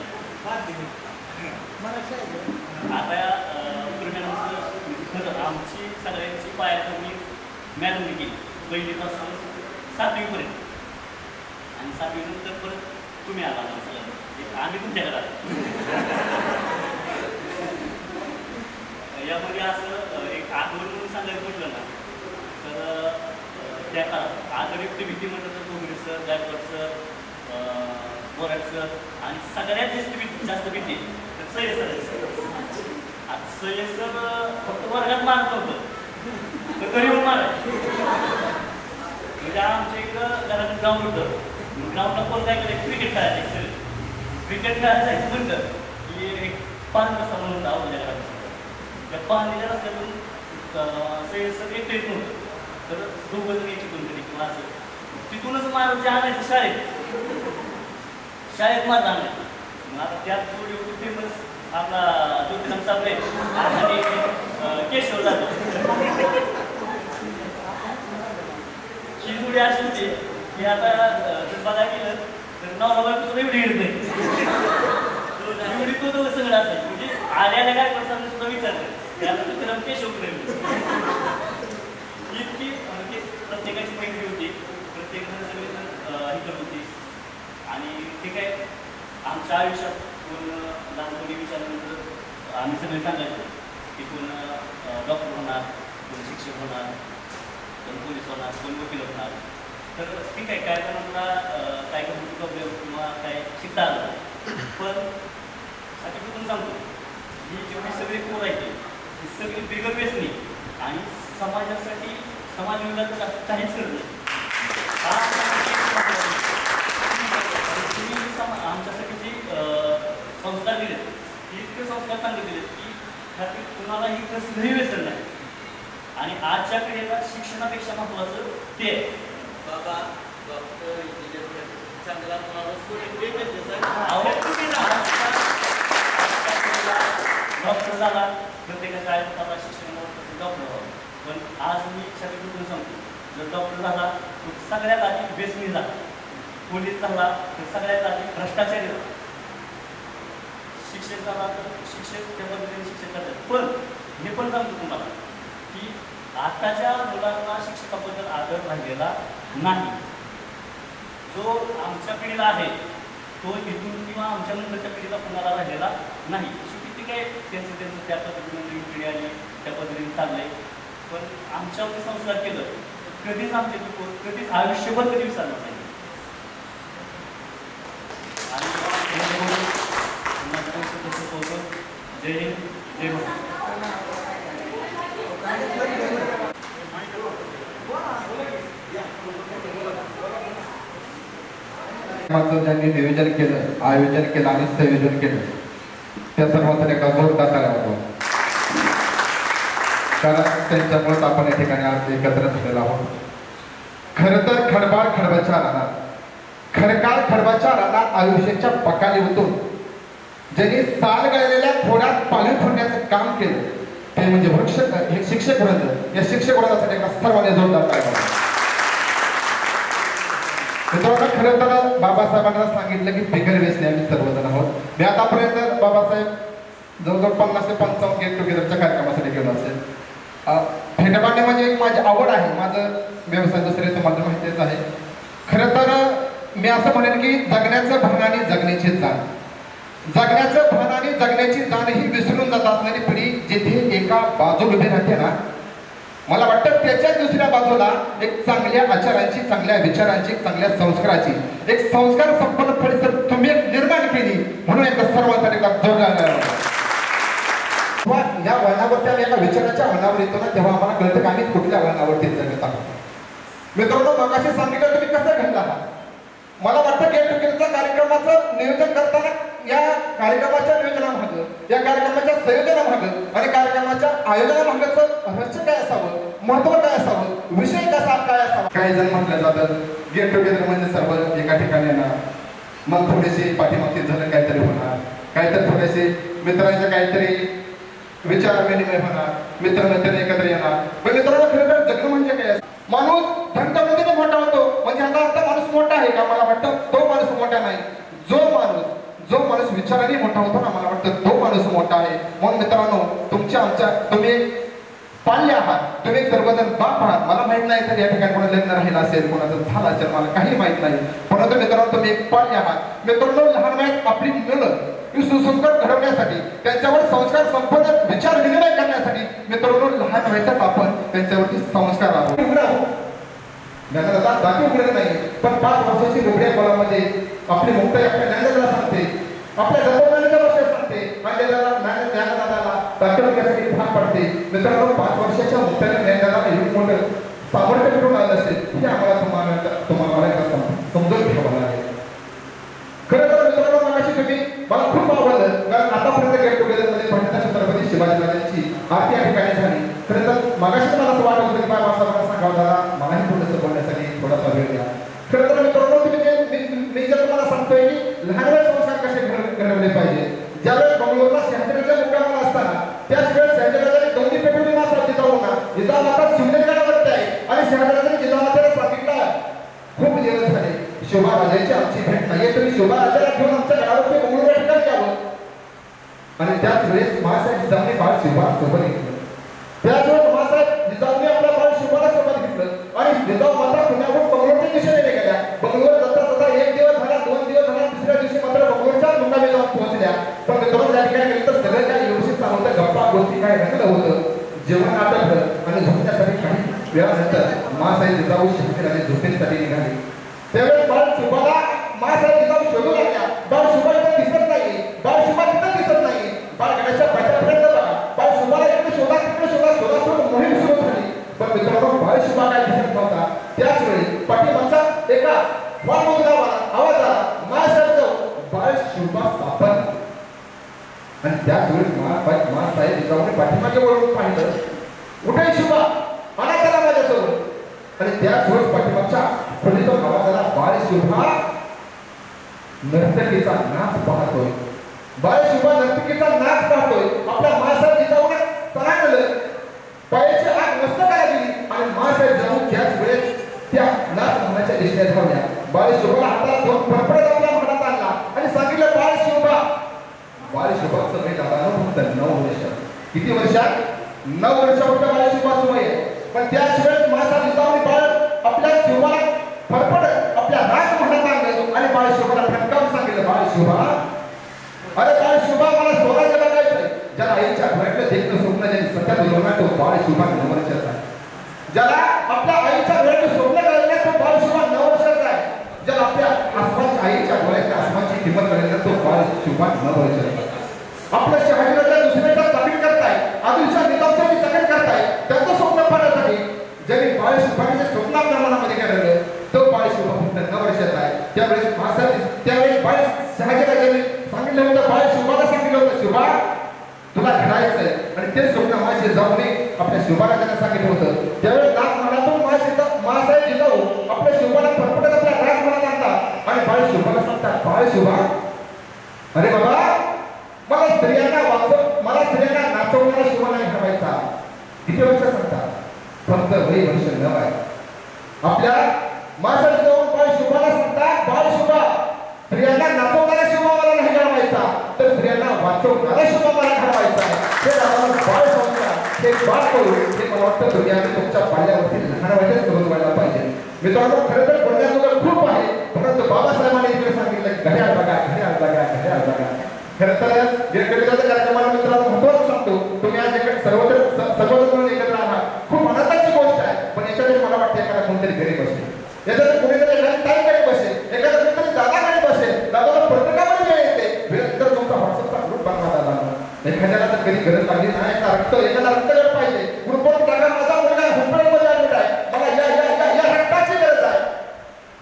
आता खरं आमची सगळ्यांची पायाभरणी मॅडमने केली पहिलीपासून 7वीपर्यंत आणि 7वीनंतर परत तुम्ही आला आम्ही तुमच्याकडे आलो. यामध्ये असं एक आठवण म्हणून सांगायचं म्हटलं ना तर त्या काळात आदरयुक्त भीती म्हटलं तर Dongre sir Gaikwad sir Borat sir आणि सगळ्यात जास्त भीती तर सय्यद सर. आता सय्यद सर फक्त वर्गात मारत होतं तर घरी येऊन मारायचं. म्हणजे आमच्या इकडं घरात ग्राउंड होतं. ग्राउंडला कोण काय करायचं क्रिकेट खेळायचं. सर क्रिकेट खेळायला जायचं म्हणलं की एक 5 रस्ता म्हणून होता आपल्या घरात. त्या 5 रस्त्यातून सय्यद सर एकटं येत नव्हतं तर 2 जण यायची कोणतरी किंवा असं तिथूनच मारून जे आणायचं शाळेत मारत आणायचं. मग आता त्यात जोडी एवढी फेमस आपला ज्योतिराम साबळे आणि केशव जातो ही जोडी अशी होती की आता जर बघायला गेलं तर नवरा बायकोचं एवढी येत नाही एवढी तो दोघं सगळं असायचं. म्हणजे आल्याला काय करताना सुद्धा विचारलं त्याला ज्योतिराम केशवकडे इतकी म्हणजे प्रत्येकाची मैत्री होती. प्रत्येकजण सगळेजण हे करत होती आणि ते काय आमच्या आयुष्यात कोण लहानपणी विचारल्यानंतर आम्ही सगळे सांगायचो की कोण डॉक्टर होणार कोण शिक्षक होणार कोण पोलीस होणार कोण वकील होणार. तर ठीक आहे काय जणांना काय करून प्रॉब्लेम किंवा काय शिकता आलं पण साठी सांगतो ही जेवढी सगळी पोरं आहेत ही सगळी बिगर व्यसनी आणि समाजासाठी समाज विकासाचं काहीच करत नाही. आमच्यासाठी जी संस्कार दिलेत ती इतके संस्कार चांगले दिलेत की ह्यातील कुणालाही कसलंही व्यसन नाही. आणि आजच्या पिढीला शिक्षणापेक्षा महत्त्वाचं ते बाबा डॉक्टर इंजिनियर चांगला डॉक्टर झाला प्रत्येकाच्या आयुष्यात शिक्षण डॉक्टर व्हावं. पण आज मी सगळं सांगतो जर डॉक्टर झाला तर सगळ्यात आधी बेसनी झाला, पोलीस झाला तर सगळ्यात आधी भ्रष्टाचारी झाला, शिक्षक झाला तर शिक्षक त्या पद्धतीने शिक्षक करतात. पण हे पण सांगतो तुम्हाला की आताच्या मुलांना शिक्षकाबद्दल आदर राहिलेला नाही. जो आमच्या पिढीला आहे तो इथून किंवा आमच्या नंतरच्या पिढीला कुणाला राहिलेला नाही. शेवटी ते काय त्यांचं त्या पद्धतीने नवीन पिढी आली त्या पद्धतीने चाललंय. पण आमच्यावरती संस्कार केलं कधीच आमचे कधीच आयुष्यभर कधी विसरणार नाही. जय हिंद जय महाराष्ट्र. ज्यांनी नियोजन केलं, आयोजन केलं आणि संयोजन केलं त्या सर्वांसाठी एका जोरदार टाळ्या वाजवा. कारण त्यांच्यामुळेच आपण या ठिकाणी आज एकत्र झालेलो आहोत. खरं तर खडबाळ खडबाच्या रानात, खडकाळ खडबाच्या रानात आयुष्याच्या पकाली उतरून ज्यांनी साल गळलेल्या खोड्यात पाणी फोडण्याचं काम केलं ते म्हणजे हे शिक्षक वर्ग. या शिक्षक वर्गासाठी एका सर्वांनी जोरदार टाळ्या वाजवा. मित्रांनो, खरं तर बाबासाहेबांना सांगितलं की बिगर व्यसनी आम्ही सर्वजण आहोत. मी आतापर्यंत बाबासाहेब जवळजवळ 50 ते 55 गेट टुगेदरच्या कार्यक्रमासाठी गेलो असेल. भेटबांडे म्हणजे एक माझी आवड आहे, माझं व्यवसाय दुसरे तुम्हाला माहितीच आहे. खरं तर मी असं म्हणेन की जगण्याचं भान आणि जगण्याची जाण, जगण्याचं भान आणि जगण्याची जाण ही विसरून जात असणारी पिढी जिथे एका बाजूला उभी राहते ना, मला वाटतं त्याच्या दुसऱ्या बाजूला एक चांगल्या आचारांची, चांगल्या विचारांची, चांगल्या संस्काराची एक संस्कार संपन्न परिसर तुम्ही निर्माण केली म्हणून एकदा सर्वांसाठी या वळणावरती आम्ही एका विचाराच्या वळणावर येतो ना, तेव्हा आम्हाला कळतं की आम्ही कुठल्या वळणावरती जगत आहोत. मित्रांनो, मगाशी सांगितलं तुम्ही कसं घडला आहात. मला वाटतं गेट टुगेदरच्या कार्यक्रमाचं नियोजन करताना या कार्यक्रमाच्या नियोजनामागं, या कार्यक्रमाच्या संयोजनामागं आणि कार्यक्रमाच्या आयोजनामागचं रहस्य काय असावं, महत्व काय असावं, विषय कसा काय असावा. काही जण म्हटलं जातं गेट टुगेदर म्हणजे सर्व एका ठिकाणी येणार, मग थोडेसे पाठीमागचे झालं काहीतरी होणार, काहीतरी थोडेसे मित्रांचे काहीतरी विचार विनिमय होणार, मित्रमैत्रिणी एकत्र येणार. पण मित्रांनो, खरं तर जगणं म्हणजे काय, माणूस धनसंपत्तीने मोठा होतो म्हणजे ह्याचा अर्थ माणूस मोठा आहे का? मला वाटतं तो माणूस मोठा नाही. जो माणूस विचाराने मोठा होतो ना, मला वाटतं तो माणूस मोठा आहे. म्हणून मित्रांनो, तुम्ही पाल्य आहात, तुम्ही सर्वजण बाप आहात. मला माहित नाही तर या ठिकाणी कोणा लग्न राहिलं असेल, कोणाचं झालं असेल, मला काही माहित नाही. परंतु मित्रांनो, तुम्ही एक पाल्य आहात. मित्रांनो, लहान वयात आपली मुलं सुसंस्कार घडवण्यासाठी, त्यांच्यावर संस्कार संपन्न विचार विनिमय करण्यासाठी मित्रांनो लहान वयातच आपण त्यांच्यावरती संस्कार आहोत. बाकी उघडत नाही, पण 5 वर्षाची मुबड्या मुलामध्ये आपली मुक्ताई आपल्या ज्ञानदादाला सांगते, आपल्या जन्मदानाच्या वर्षात सांगते, ज्ञानदादाला दाखवण्यासाठी भाग पडते. मित्रांनो, 5 वर्षाच्या मुक्ताईला ज्ञानदादाला एवढं मोठं सामर्थ्य कुठून आलं असेल हे आम्हाला तुम्हाला समजून घ्यावं लागेल. खरं तर मित्रांनो, मगाशी तुम्ही मला खूप आवडलं, कारण आतापर्यंत गेट टुगेदरमध्ये पंडित छत्रपती शिवाजी महाराजांची आरती या ठिकाणी झाली. खरं तर मगाशी मला असं वाटत होतं की बाबासाहेबांना सांगावं दादा मलाही थोडंसं बोलण्यासाठी थोडासा वेळ द्या. खरं तर मित्रांनो, मी जर तुम्हाला सांगतोय की लहान वयात संस्कार कसे घडवले पाहिजे. ज्यावेळेस बंगलोरला शहाजीराजा मुक्कामाला असताना त्याच वेळेस शहाजीराजाने गौरी पेटवली मासा जिजाऊंना, जिजामाता शिवनेरीगडावरती आहे आणि शहाजीराजाने जिजामातेला सांगितलं खूप दिवस झाले शोभाराजाची आमची भेट नाहीये, तुम्ही शोभाराजाला घेऊन आमच्या गडावरती बंगलोर ठिकाणी यावं. आणि त्याच वेळेस महासाहेब जिजाऊने बाळ शिवबा सोबत घेतलं. त्याच वेळेस महासाहेब जिजाऊने आपल्या बाळ शिवबाला सोबत घेतलं आणि जिजाऊ माता पुण्याहून बंगलोरच्या दिशेने गेल्या. बंगलोर जाता 1 दिवस झाला, 2 दिवस झाला, तिसऱ्या दिवशी मात्र बंगलोरच्या मुक्कामी जाऊन पोहोचल्या. पण मित्रांनो, त्या ठिकाणी गेलं तर सगळं काय व्यवस्थित चालू होतं, गप्पा गोष्टी काय रंगलं होतं. जेवण आटपलं आणि झोपण्यासाठी काही वेळानंतर महासाहेब जिजाऊ शहाजीराजे झोपेसाठी निघाले. त्यावेळेस बाळ शिवबाला महासाहेब जिजाऊ शोधू लागल्या. बाळ शिवबा इथं दिसत नाही, बाळ शिवबा तिथं दिसत नाही. बाळ गडाच्या पाठ्यापर्यंत बघा, बाळ शिवबाला इकडे शोधा, तिकडे शोधा, शोधाशोध मोहीम सुरू झाली. पण मित्रांनो, बाळ शिवबा काय दिसत नव्हता. त्याच वेळी पाठीमागचा एका आवाज आला, महासाहेब जाऊ, बाळ शिवबा सापडला. आणि त्याच वेळी महासाहेब जिजाऊने पाठीमागे वळून पाहिलं, कुठे शिवबा, आणा त्याला माझ्यासोबत. आणि त्याच वेळेस पाठीमागच्या खोलीतून आवाज आला, बाळ शिवबा नर्तकीचा नाच पाहतोय, बाळ शिवबा नर्तकीचा नाच पाहतोय. आपल्या महासाहेब जिजाऊने सरांगलं, पायाची आग मस्तकाला गेली आणि महासाहेब जिजाऊ त्याच वेळेस 9 वर्षापर्यंत बाळ शिवबाचं वय आहे. पण त्याच वेळेस मासा जिजाऊने बाळ आपल्या शिवबाला फडफड आपल्या राजमहालात आणलं आणि बाळ शिवबाला फटकावून सांगितलं, बाळ शिवबा, अरे बाळ शिवबा, मला स्वराज्य बघायचंय. ज्याला आईच्या घरातलं देखणं स्वप्न ज्यांनी सतत बोलवणार तो बाळ शिवबा 9 वर्षाचा आहे. ज्याला आपल्या आईच्या घरातलं स्वप्न कळलं तो बाळ शिवबा 9 वर्षाचा आहे. ज्याला आपल्या आसमानच्या आईच्या डोळ्याच्या आसमानची किंमत कळलं तो बाळ शिवबा 9 वर्षाचा आहे. आपल्या शहाजीराजा दुसऱ्याचा चाकरी करताय, आदिलशाह निजामशाही चाकरी करताय, त्यांचं स्वप्न पाहण्यासाठी ज्यांनी बाळ शिवबाच्या स्वप्नाच्या मनामध्ये केलेलं तो बाळ शिवबा फक्त 9 वर्षाचा आहे. त्यावेळेस बाळ शहाजीराजांनी सांगितलं होतं, बाळ शिवबाला सांगितलं होतं, शिवबा तुला घडायचंय. आणि ते स्वप्न माझे जाऊने आपल्या शिवबाला त्यांना सांगितलं होतं. त्यावेळेस राजमहालातून मासाहेब जिजाऊ आपल्या शिवबाला फटफटत आपल्या राजमहालात आणतात आणि बाळ शिवबाला सांगतात, बाळ शिवबा, अरे बाबा, मला स्त्रियांना नाचवणारा शिवबा नाही घडवायचा. किती वर्ष सांगतात? फक्त वय वर्ष 9 आहे. आपल्या मासाहेब जिजाऊ बाळ शिवबाला सांगतात, बाळ शिवबा, स्त्रियांना नाचवणारा शिवबा मला नाही घडवायचा, तर स्त्रियांना वाचवणारा शिवबा मला घडवायचा आहे. हे आम्हाला बाळ संस्कार, हे बाळ करून हे मला वाटतं तुम्ही आम्ही तुमच्या पाल्यावरती लहान वयातच करून व्हायला पाहिजे. मित्रांनो, खरं तर बोलण्याजोगं खूप आहे, परंतु बाबासाहेबांनी इकडे सांगितलं, घड्याळ बघा, घड्याळ बघा, घड्याळ बघा. खरं तर गिरकविताच्या कार्यक्रमाला मित्रांनो महत्त्वाचं सांगतो, तुम्ही आज सर्वजण एकत्र आहात, खूप आनंदाची गोष्ट आहे. पण याच्यामध्ये मला वाटतं एखादा कोणतरी घरी बसेल, याच्यात कोणीतरी एखादी ताईकडे बसेल, एखादा कोणतरी दादाकडे बसेल, दादाला प्रत्येकामध्ये वेळ येते. वेळ तर तुमचा व्हॉट्सअपचा ग्रुप बनवा दादा. एखाद्याला तर कधी गरज लागली नाही, एखादा रक्तगट पाहिजे, ग्रुपवर टाका, माझा मुलगा हॉस्पिटलमध्ये ऍडमिट आहे, मला या रक्ताची गरज आहे.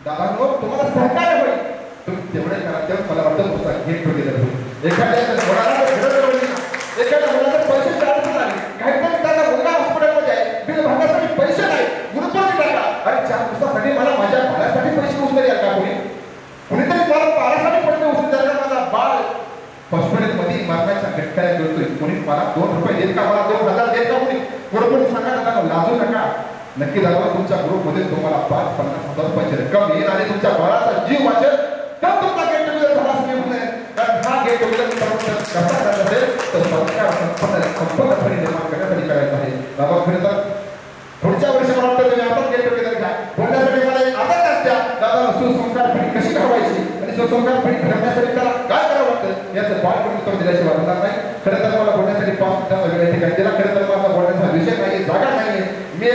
दादा तुम्हाला सहकार्य होईल, तुम्ही तेवढे करा. तेव्हा मला वाटतं तुमचा गेट टुगेदर होईल. एखाद्या मुलाला गरज पडली ना, एखाद्या मुलाला पैशाची अडचण आली, काहीतरी त्याचा मुलगा हॉस्पिटलमध्ये आहे, बिल भरण्यासाठी पैसे नाही, ग्रुपवर टाका. अरे 4 दिवसासाठी मला माझ्या बाळासाठी पैसे उचलले का? कुणीतरी मला बाळासाठी पैसे उचलले का? माझा बाळ हॉस्पिटलमध्ये मरण्याच्या घटकाला करतोय, कोणी मला 2 रुपये देत का, मला 2000 देत का? कोणी सांगा दादा, लाजू नका. नक्की दादा, तुमच्या ग्रुपमध्ये तुम्हाला 5-50 हजार रुपयाची रक्कम येईल आणि तुमच्या बाळाचा जीव वाचेल. तर तुमचा गेट टुगेदर झाला असं म्हणून आहे. कारण हा गेट टुगेदर कसा करायचा असेल तर संपूर्णपणे निर्माण करण्यासाठी करायचा आहे. बाबा खरं तर पुढच्या वर्षी मला वाटतं तुम्ही आपण गेट टुगेदर घ्या. बोलण्यासाठी मला एक आदर असत्या, दादा सुसंस्कार पिढी कशी घडवायची आणि सुसंस्कार पिढी घडवण्यासाठी त्याला काय करावं लागतं याचं बाळपण उत्तर दिल्याशिवाय होणार नाही. खरं तर मला बोलण्यासाठी 5 मिनिटं वेगळ्या ठिकाणी दिला. खरं तर माझा बोलण्याचा विषय नाही, जागा नाही, मी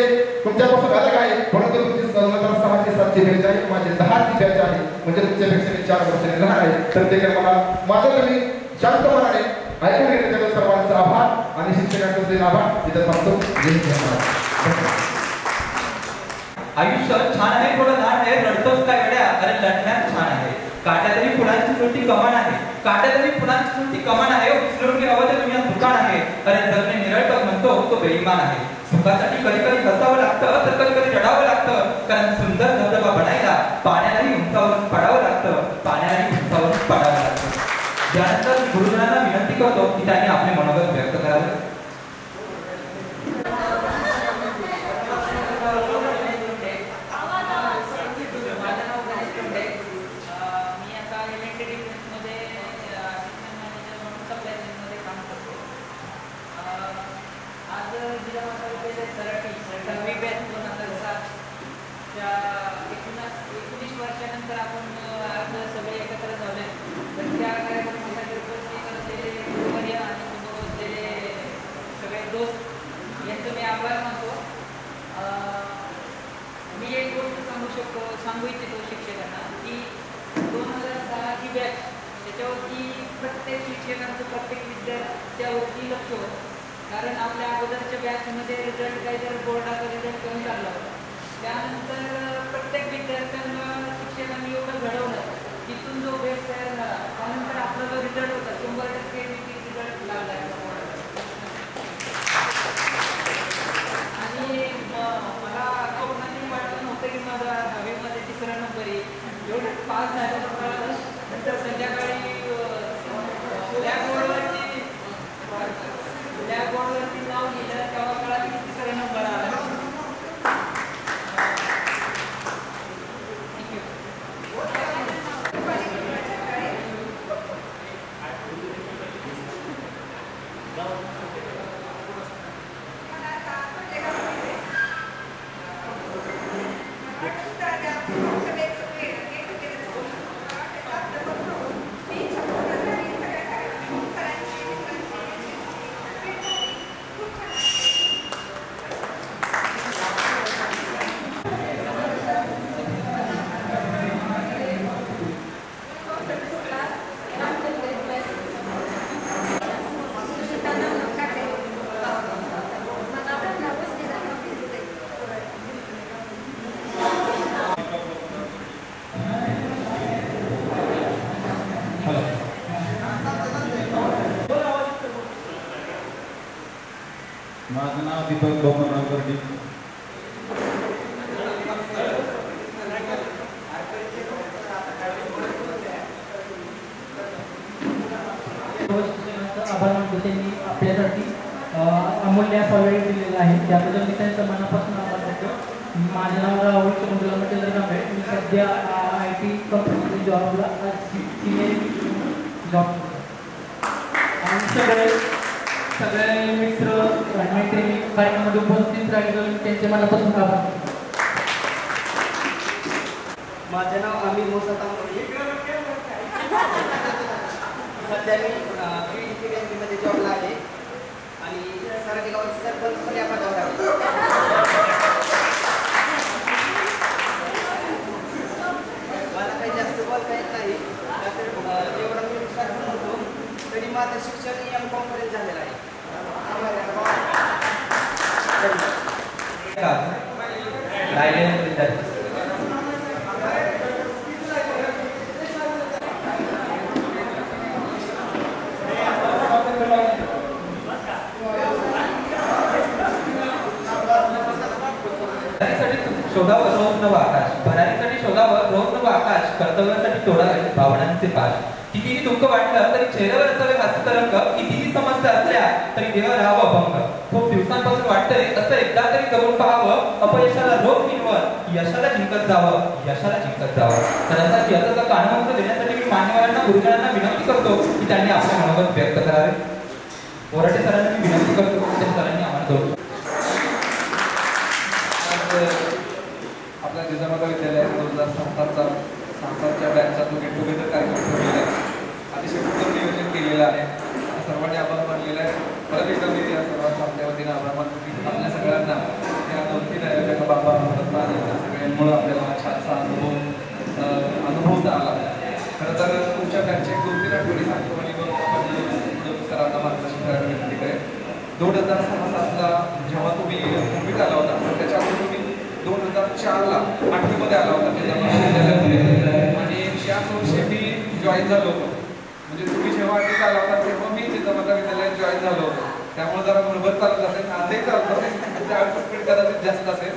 तुमच्यापासून अलग आहे. परंतु तुमची 6 ते 7 बॅच आहे, माझी 10 ची बॅच आहे, म्हणजे तुमच्यापेक्षा मी 4 वर्षांनी लहान आहे. तर ते मला माझं तुम्ही शांत मनाने ऐकून घेतल्याबद्दल सर्वांचा आभार आणि शिक्षकांचे आभार इथं सांगतो. आयुष्य छान आहे, थोडं लहान आहे, रडतोच काय गड्या, अरे लढण्यात छान आहे. काट्यातली फुलांची सुरती कमान आहे, काट्यातली फुलांची सुरती कमान आहे, उचलून घ्यावं ते दुनिया दुकान आहे. अरे जगणे निरळक म्हणतो तो बेईमान आहे. सुखासाठी कधी कधी हसावं लागतं, तर कधी कधी रडावं लागतं. कारण सुंदर धबधबा बनायला पाण्यालाही उंचावरून पडावं लागतं, पाण्यालाही उंचावरून पडावं लागतं. त्यानंतर गुरुजनांना विनंती करतो की त्यांनी आपले मनोगत व्यक्त करावे. सांगू इच्छितो शिक्षकांना की 2010 ही बॅच त्याच्यावरती प्रत्येक शिक्षकांचं प्रत्येक विद्यार्थ्यावरती लक्ष होतं. कारण आपल्या अगोदरच्या बॅचमध्ये रिझल्ट काहीतरी बोर्डाचा रिझल्ट कमी लागला होता. त्यानंतर प्रत्येक विद्यार्थ्यांना शिक्षकांनी एवढं घडवलं, तिथून जो बॅच तयार झाला त्यानंतर आपला जो रिझल्ट होता 100% रिझल्ट लागला आहे. आणि मला स्वप्नातही वाटलं नव्हतं की माझा 10वीमध्ये 3रा नंबर येईल. एवढं पास झाल्यानंतर नंतर संध्याकाळी ब्लॅकबोर्डवरती नाव लिहिलं तेव्हा कळालं की 3रा नंबर आला. बबनराव गर्दी. आभार मानतो, त्यांनी आपल्यासाठी अमूल्य असा वेळ दिलेला आहे, त्याबद्दल मी त्यांचं मनापासून आभार मानतो. माझं नाव राहुल चंद्रला आहे. मी सध्या IT कंपनीमध्ये जॉबला जॉब करतो. आणि सगळे मित्र मैत्रिणी कार्यक्रमामध्ये उपस्थित राहिले, त्यांचे मनापासून आभार मानतो. माझे नाव आमिर मोसा तांबोळी. सध्या मी मध्ये जॉबला आहे आणि सराठी गावात सरपंच पण या पदावर आहे. मला काही जास्त बोलता येत नाही, जेवढा मी विचार म्हणतो तरी माझं शिक्षण M.Com पर्यंत झालेलं आहे. शोधावं रोज नवं आकाश, भरारीसाठी शोधावं रोज नवं आकाश, कर्तव्यासाठी तोडावे भावनांचे पाश. कितीही दुःख वाटलं तरी चेहऱ्यावर असावे हास्य तरंग, कितीही समस्या असल्या तरी देव राहावं अभंग. खूप दिवसांपासून वाटतंय असं एकदा तरी करून पाहावं, अपयशाला रोज मिळवत यशाला जिंकत जावं, यशाला जिंकत जावं. तर असा यशाचा कानमंत्र देण्यासाठी मी मान्यवरांना गुरुजनांना विनंती करतो की त्यांनी आपले मनोगत व्यक्त करावे. मोराटे सरांना मी विनंती करतो की त्या सरांनी आम्हाला जोडतो. आपल्या जिजामाता विद्यालयात 2007चा संस्थांच्या बॅचचा तो गेट टुगेदर कार्यक्रम ठेवलेला आहे. अतिशय उत्तम नियोजन केलेलं आहे. सर्वांनी आभार मानलेला आहे. परत एकदा मी या सर्वांच्या आपल्या वतीनं आभार मानतो की आपल्या सगळ्यांना या 2-3 आयोजक बाबा सगळ्यांमुळे आपल्याला छानसा अनुभवता आला. खरं तर तुमच्या बॅचचे 2-3 आठवडी सांगतो आणि मग आपण सरांना मार्गदर्शन करायला विनंती करेल. 2006-07ला जेव्हा तुम्ही मुंबईत आला होता तर त्याच्यावर तुम्ही 2004ला 8वीमध्ये आला होता आणि त्याच वर्षी मी जॉईन झालो होतो. म्हणजे तुम्ही जेव्हा 8वीत आला होता तेव्हा मी जिजामाता विद्यालयात जॉईन झालो होतो. त्यामुळे जरा बरोबर चालत असेल, आजही चालतो, त्यावेळेस स्पीड कदाचित जास्त असेल.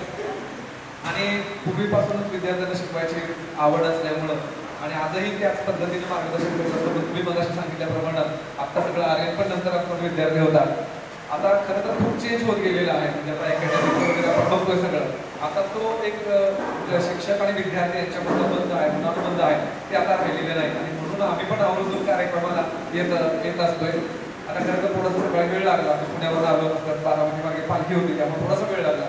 आणि पूर्वीपासूनच विद्यार्थ्यांना शिकवायची आवड असल्यामुळं आणि आजही त्याच पद्धतीने मार्गदर्शन करत असतो. तुम्ही मगाशी सांगितल्याप्रमाणे आता सगळं आर्यन पण नंतर आपण विद्यार्थी होता. आता खरं तर खूप चेंज होत गेलेला आहे. म्हणजे आता अकॅडमिक वगैरे आपण बघतोय सगळं. आता तो एक शिक्षक आणि विद्यार्थी यांच्यामधलं बंध आहे, मुलांबंध आहे, ते आता राहिलेले नाही. आणि म्हणून आम्ही पण आवर्जून कार्यक्रमाला येत असतोय. आता खरं तर थोडासा सगळा वेळ लागला. पुण्यावर आलो असतात, बारामती मागे पालखी होती, त्यामुळे थोडासा वेळ लागला.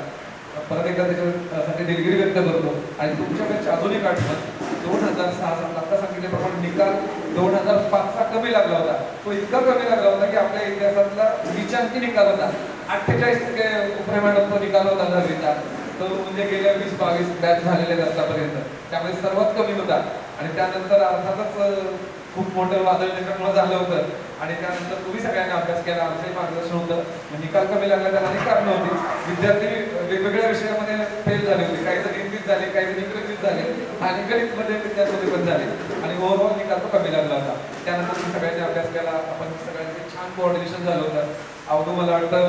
परत एकदा त्याच्यासाठी दिलगिरी व्यक्त करतो. आणि तुमच्याकडे अजून एक आठवण 2006 आता सांगितल्याप्रमाणे निकाल 2005चा कमी लागला होता. तो इतका कमी लागला होता की आपल्या इतिहासातला विचांकी निकाल होता. 48% उपरिमाणात तो निकाल होता 10वीचा. तो म्हणजे गेल्या 20-22 बॅच झालेले आतापर्यंत, त्यामुळे सर्वात कमी होता. आणि त्यानंतर अर्थातच खूप मोठं वादळ त्याच्यामुळे झालं होतं. आणि त्यानंतर तुम्ही सगळ्यांनी अभ्यास केला, आमचंही मार्गदर्शन होतं. निकाल कमी लागला त्याला अनेक कारणं होती. विद्यार्थी वेगवेगळ्या विषयामध्ये फेल झाले होते. काही जण इंग्लिश झाले, काही जण इंग्रजीत झाले आणि गणितमध्ये विद्यार्थी पण झाले. आणि ओव्हरऑल निकाल तो कमी लागला होता. त्यानंतर तुम्ही सगळ्यांनी अभ्यास केला. आपण सगळ्यांचे छान कोऑर्डिनेशन झालं होतं. अवधू मला वाटतं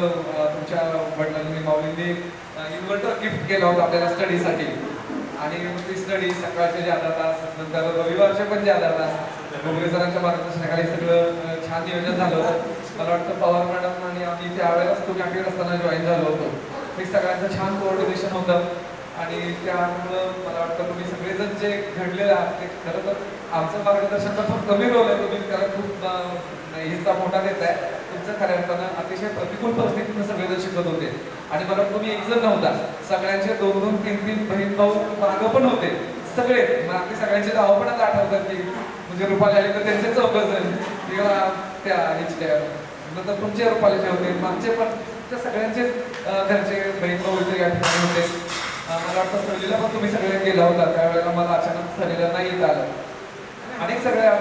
तुमच्या वडिलांनी माऊलींनी इन्व्हर्टर गिफ्ट केला होता आपल्याला स्टडीसाठी. आणि ती स्टडी सकाळचे जे अर्धा तास, नंतर रविवारचे पण जे अर्धा तास, डोंगरे सरांच्या मार्गदर्शनाखाली सगळं छान नियोजन झालं होतं. मला वाटतं पवार मॅडम आणि आम्ही त्यावेळेलाच तुम्ही 8वीत असताना जॉईन झालो होतो. हे सगळ्यांचं छान कोऑर्डिनेशन होतं. आणि त्यामुळं मला वाटतं तुम्ही सगळेजण जे घडलेले आहात ते खरं तर आमचं मार्गदर्शनाचा खूप कमी रोल आहे. तुम्ही त्याला खूप हिस्सा मोठा देत आहे. तुमचं खऱ्या अर्थानं अतिशय प्रतिकूल परिस्थितीनं सगळेजण शिकत होते. आणि मला तुम्ही एक जण नव्हता, सगळ्यांचे 2-2, 3-3 बहीण भाऊ मागं पण होते सगळे. मला सगळ्यांचे नावं पण आता आठवतात की म्हणजे रुपाली आले तर त्यांचे 4 जण किंवा त्या हिच्या नंतर तुमचे रुपालीचे होते, मागचे पण सगळ्यांचे घरचे बहीण भाऊ इथे या ठिकाणी होते. मला वाटतं सहलीला पण तुम्ही सगळे गेला होता. त्यावेळेला मला अचानक सहलीला नाही येत आलं. अनेक सगळ्या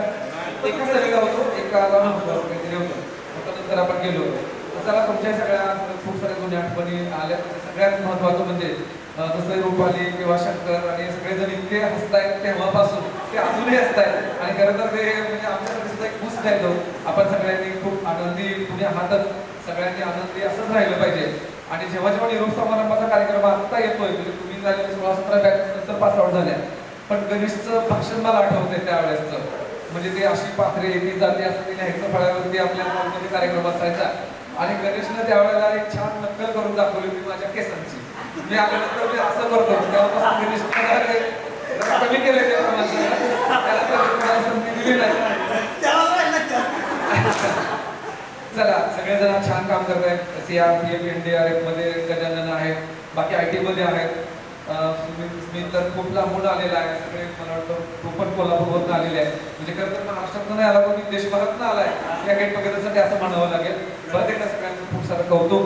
एका सहलीला होतो, एकाला काहीतरी होतं. नंतर आपण गेलो होतो. चला तुमच्या सगळ्या खूप साऱ्या जुन्या आठवणी आल्या. सगळ्यात महत्त्वाचं म्हणजे जसं रुपाली किंवा शंकर आणि सगळेजण इतके हसतायत तेव्हापासून ते अजूनही हसतायत. आणि खरं तर ते म्हणजे आमच्यासाठी सुद्धा एक बूस्ट आहे तो. आपण सगळ्यांनी खूप आनंदी तुम्ही आहातच, सगळ्यांनी आनंदी असंच राहिलं पाहिजे. आणि जेव्हा जेव्हा निरोप समारंभाचा कार्यक्रम आता येतोय म्हणजे तुम्ही झाले 16-17 बॅच नंतर पास आउट झाल्या, पण गणेशचं भाषण मला आठवतंय त्यावेळेसचं. म्हणजे ते अशी पाखरे ती जाते असं ते लिहायचं फळ्यावरती आपल्या हॉलमध्ये कार्यक्रम असायचा आणि गणेशनं त्यावेळेला एक छान नक्कल करून दाखवली होती माझ्या केसांची. मी आल्यानंतर मी असं करतो तेव्हापासून गणेश कमी केले त्याला संधी दिली नाही. चला सगळेजण छान काम करत आहेत. CRPF NDRF मध्ये गजानन आहेत, बाकी IT मध्ये आहेत. स्मित तर खूप लांबून आलेला आहे, सगळे मला वाटतं तो पण कोल्हापूरवरून आलेले आहे. म्हणजे खरं तर महाराष्ट्रातून नाही आला पण देशभरातून आलाय या गेट टुगेदरसाठी असं म्हणावं लागेल. परत एकदा सगळ्यांचं खूप सारं कौतुक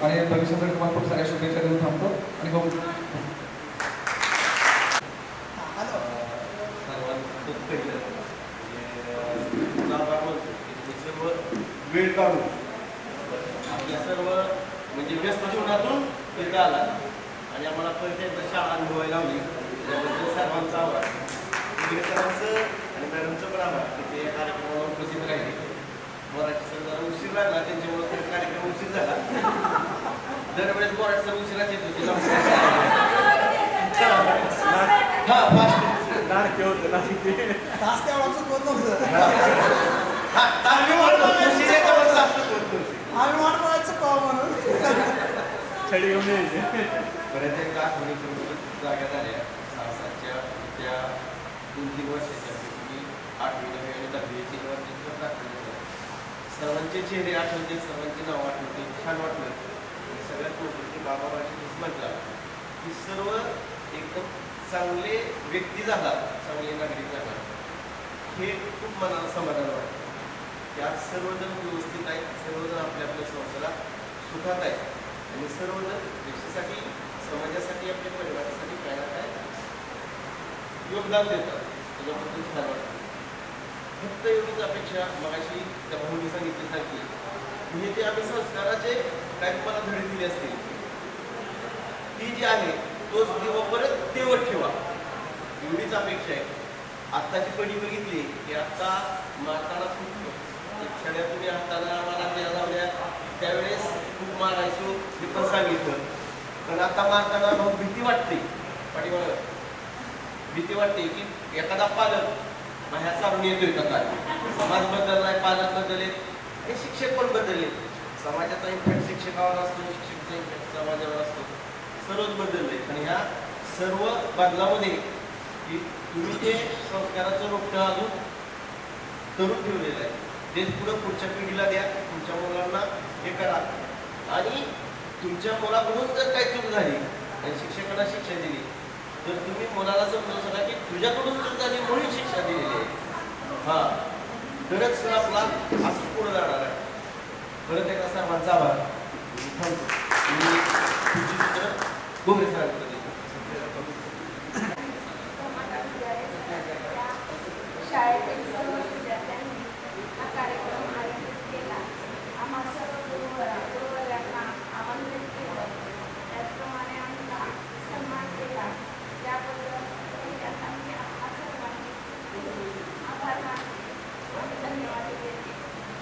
आणि भविष्यासाठी तुम्हाला खूप साऱ्या शुभेच्छा देऊन थांबतो आणि खूप वेळ काढून आपल्या सर्व म्हणजे व्यस्त जीवनातून तिथे आला आणि आम्हाला परत एकदा शाळा अनुभवायला लावली. त्याबद्दल सर्वांचा आभार, सरांचं आणि मॅडमचं पण आभार की ते कार्यक्रमाला उपस्थित राहिले. मराठी सर जरा उशीर लागला त्यांच्यामुळे तो कार्यक्रम उशीर झाला. दरवेळेस मराठी सर उशिराच येत होते. हा फास्ट लाडके होते तास तेवढा चुकवत नव्हतं. आम्ही वाट बघायचं का म्हणून बऱ्याच एकदा आठवणी जागा झाल्या 6-7च्या त्या 2-3 वर्षाच्या मी 8वी 9वी आणि 10वी 3 वर्षांच्या दाखवले. सर्वांचे चेहरे आठवते, सर्वांची नावं आठवते, छान वाटलं. आणि सगळ्यात मोठं की बाबा माझी म्हटला की सर्व एकदम चांगले व्यक्ती झाला, चांगले नागरिक झाला, हे खूप मनाला समाधान वाटतं. त्यात सर्वजण व्यवस्थित आहेत, सर्वजण आपल्या आपल्या संस्थेला सुखात आहेत आणि सर्वजण देशासाठी, समाजासाठी, आपल्या परिवारासाठी काय ना काय योगदान देतात. त्याच्याबद्दल छान वाटतं. फक्त एवढीच अपेक्षा मगाशी त्या भाऊनी सांगितल्यासारखी म्हणजे ते आम्ही संस्काराचे काय तुम्हाला धडे दिले असतील ती जी आहे तोच दिवा परत तेवत ठेवा, एवढीच अपेक्षा आहे. आत्ताची पिढी बघितली की आता मारताना खूप खेड्यात तुम्ही हाताला मला त्या लावल्या त्यावेळेस खूप मारायचो मी पण सांगितलं. पण आता मारताना मग भीती वाटते, पाठीमागं भीती वाटते की एखादा पालक ह्या चालून येतोय का काय. समाज बदललाय, पालक बदलले, हे शिक्षक पण बदलले. समाजाचा इम्पॅक्ट शिक्षकावर असतो, शिक्षकाचा इम्पॅक्ट समाजावर असतो, सर्वच बदलले. आणि ह्या सर्व बदलामध्ये की तुम्ही जे संस्काराचं रोपटं अजून करून ठेवलेलं आहे तेच पुढच्या पिढीला द्या, तुमच्या मुलांना हे करा. आणि तुमच्या मुलाकडून जर काही चूक झाली आणि शिक्षकांना शिक्षा दिली तर तुम्ही मुलाला समजावून सांगा की तुझ्याकडून चूक झाली म्हणून शिक्षा दिलेली आहे. हां, तरच आपला असं पुढे जाणार आहे. परत एकदा सर्वांचा आभार. मी तुमची चित्र गोगरे सरांकडे शाळेतील सर्व विद्यार्थ्यांनी हा कार्यक्रम आयोजित केला. आम्हा सर्व गुरुवर्यांना आमंत्रित केलं, त्याचप्रमाणे आमचा सन्मान केला. त्याबद्दल त्यांना मी सर्वांचे आभार मानते आणि धन्यवाद देते.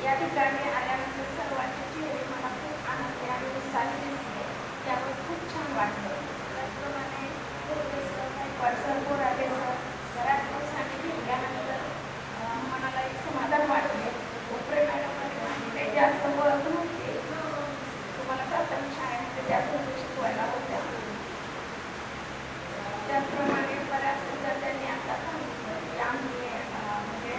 या ठिकाणी आल्यानंतर सर्वांचे चेहरे मला खूप आनंदी आणि उत्साही दिसले, त्यावर खूप छान वाटलं. त्याचप्रमाणे सर बोराडे सर घरात घेतल्यानंतर मनाला एक समाधान वाटले. उपरे मॅडम ते जास्त बोलत नव्हते, तुम्हाला प्राथमिक शाळेमध्ये जास्त शिकवायला होत्या. त्याचप्रमाणे बऱ्याच विद्यार्थ्यांनी आता सांगितलं की आम्ही म्हणजे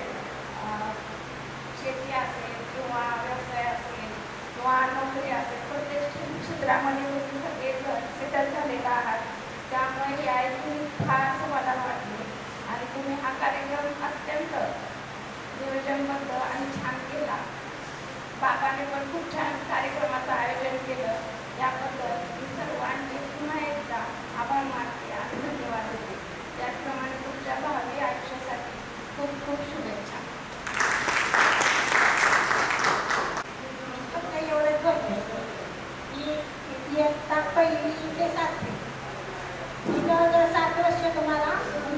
शेती असेल किंवा व्यवसाय असेल किंवा नोकरी असेल प्रत्येक क्षेत्रामध्ये तुम्ही सगळे सेटल झालेला आहात. त्यामुळे हे ऐकून फार समाधान वाटले आणि तुम्ही हा कार्यक्रम अत्यंत नियोजनबद्ध आणि छान केला. बाबाने पण खूप छान कार्यक्रमाचं आयोजन केलं, याबद्दल मी सर्वांचे पुन्हा एकदा आभार मानते आणि धन्यवाद देते. त्याचप्रमाणे तुमच्या भावी आयुष्यासाठी खूप खूप शुभेच्छा. फक्त एवढंच बोलते की इयत्ता 1ली ते 7वी मी जवळजवळ 7 वर्ष तुम्हाला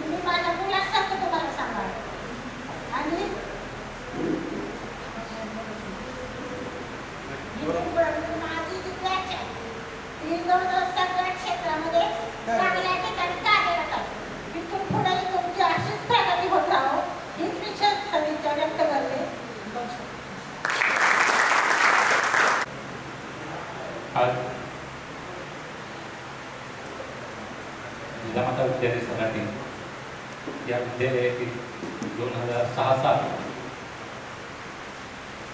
मी माझ्या मुलासारखं तुम्हाला सांभाळलं आणि माझी जी बॅच आहे जिजामाता विद्यालय सराटी या विद्यालयातील 2006-07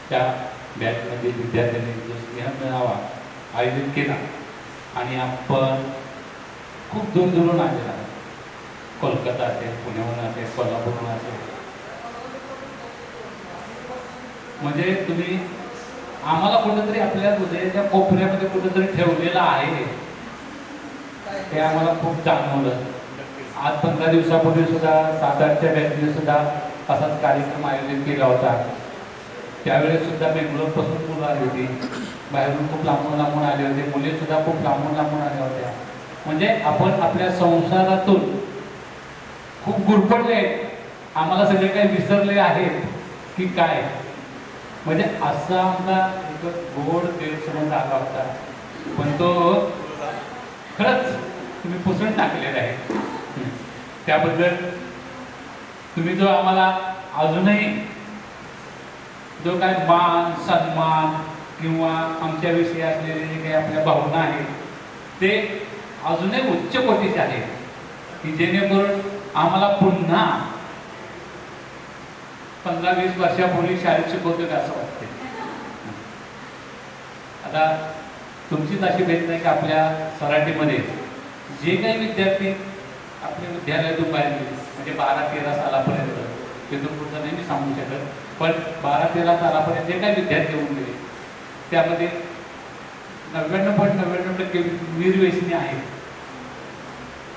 त्या बॅचमध्ये विद्यार्थ्यांनी जो स्नेह मेळावा आयोजित केला आणि आपण खूप दूर दूरून आलेला आहे. कोलकाता असेल, पुण्याहून असेल, कोल्हापूरहून असेल. म्हणजे तुम्ही आम्हाला कुठंतरी आपल्या हृदयाच्या कोपऱ्यामध्ये कुठंतरी ठेवलेलं आहे हे आम्हाला खूप जाणवलं. आज 15 दिवसापूर्वी सुद्धा 7-8च्या बॅचने सुद्धा असाच कार्यक्रम आयोजित केला होता. त्यावेळेस सुद्धा बेंगलोरपासून मुलं आली होती, बाहेरून खूप लांबून लांबून आले होते, मुली सुद्धा खूप लांबून लांबून आल्या होत्या. म्हणजे आपण आपल्या संसारातून खूप गुरफटले, आम्हाला सगळे काही विसरले आहेत की काय. म्हणजे असा आमचा एक गोड गैरसमज आला होता, पण तो खरंच तुम्ही पुसून टाकलेला आहे. त्याबद्दल तुम्ही जो आम्हाला अजूनही जो काय मान सन्मान किंवा आमच्याविषयी असलेले जे काही आपल्या भावना आहेत ते अजूनही उच्च कोटीचे आहेत, की जेणेकरून आम्हाला पुन्हा 15-20 वर्षापूर्वी शाळेत शिकवतो का असं वाटते. आता तुमचीच अशी भेट नाही की आपल्या सराटीमध्ये जे काही विद्यार्थी आपल्या विद्यालयातून बाहेर गेले, म्हणजे 12-13 सालापर्यंत, तिथून पुढचं नाही मी सांगू शकत, पण 12-13 सालापर्यंत जे काही विद्यार्थी होऊन गेले त्यामध्ये 99.99% वीरवेशनी आहेत,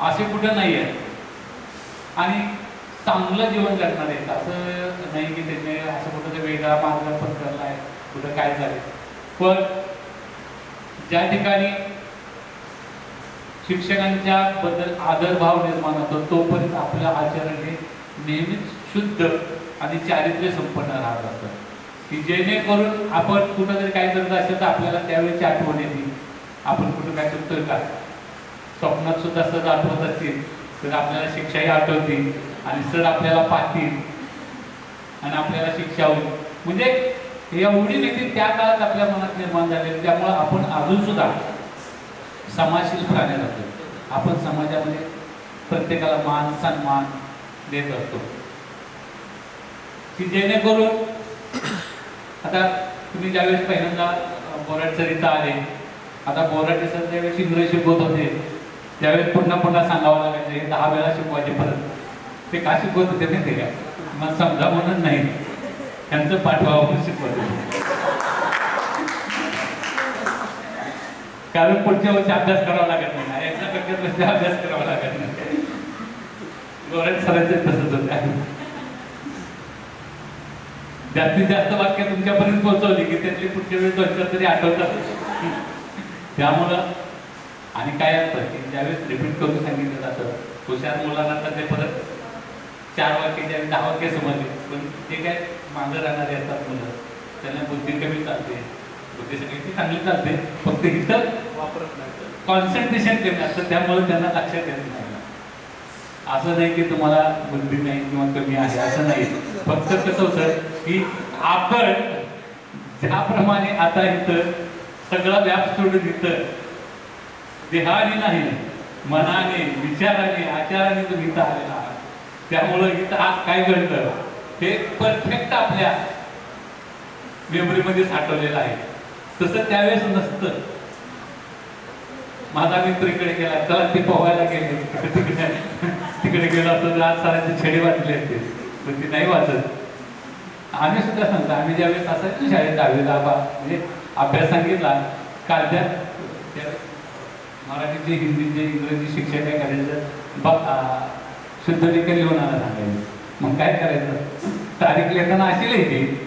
असे कुठं नाही आहेत. आणि चांगलं जीवन जगणार आहेत. असं नाही की त्यांनी असं कुठं ते वेगळा मार्ग पत्करला आहे, कुठं काय झाले. पण ज्या ठिकाणी शिक्षकांच्या बद्दल आदरभाव निर्माण होतो तोपर्यंत आपलं आचरण हे नेहमीच शुद्ध आणि चारित्र्य संपन्न राहत असतं, की जेणेकरून आपण कुठं जरी काय करत असेल तर आपल्याला त्यावेळेची आठवण येते, आपण कुठं काय करतोय का. स्वप्नात सुद्धा सर आठवत असतील तर आपल्याला शिक्षाही आठवते आणि सर आपल्याला पाहतील आणि आपल्याला शिक्षा होईल. म्हणजे एवढी भीती त्या काळात आपल्या मनात निर्माण झाली. त्यामुळं आपण अजून सुद्धा समाजशील प्राणी राहतो. आपण समाजामध्ये प्रत्येकाला मान सन्मान देत असतो, की जेणेकरून आता तुम्ही ज्यावेळेस पहिल्यांदा बोराट सर इथं आले, आता बोराटे सर ज्यावेळेस इंग्रजी शिकवत होते त्यावेळेस पुन्हा पुन्हा सांगावं लागायचं, हे 10 वेळा शिकवायचे परत. ते का शिकवत होते माहिती का, मग समजा म्हणून नाही, त्यांचं पाठवावं म्हणून शिकवत होते. कारण पुढच्या वर्षी अभ्यास करावा लागत नाही, एकदा टक्क्यात अभ्यास करावा लागत नाही. बोराट सरांचे तसंच होते. जास्तीत जास्त वाक्य तुमच्यापर्यंत पोहोचवली की त्यातली पुढच्या वेळेस 2-4 तरी आठवतात. त्यामुळं आणि काय असतं की ज्यावेळेस रिपीट करून सांगितलं जातं, हुशार मुलांना तर ते परत 4 वाक्य ज्यावेळेस 10 वाक्य समजले, पण ते काय मागं राहणारे असतात मुलं, त्यांना बुद्धी कमी चालते, बुद्धी सगळी चांगली चालते, फक्त इथं वापरत नाही, कॉन्सन्ट्रेशन कमी असतं, त्यामुळे त्यांना लक्षात येत नाही. असं नाही की तुम्हाला बुद्धी नाही किंवा कमी आहे, असं नाही. फक्त कसं होतं की आपण ज्याप्रमाणे आता इथं सगळा व्याप सोडून इथं देहाने नाही मनाने विचाराने आचाराने तुम्ही इथं आलेला आहात, त्यामुळं इथं आज काय घडलं हे परफेक्ट आपल्या मेमरीमध्ये साठवलेलं आहे. तसं त्यावेळेस नसतं. माझा मित्र इकडे गेला, त्याला ते पोहायला गेले, तिकडे गेला असतो तर आज सरांचे छेडे वाचले असते, पण ती नाही वाचत. आम्ही सुद्धा सांगतो, आम्ही ज्यावेळेस असायचो शाळेत 10वी-10 म्हणजे अभ्यास सांगितला काढल्या मराठीचे हिंदीचे इंग्रजी शिक्षक काय करायचं, शुद्ध लेखन लिहून आला सांगायचं. मग काय करायचं, तारीख लिहिताना अशी लिहायची,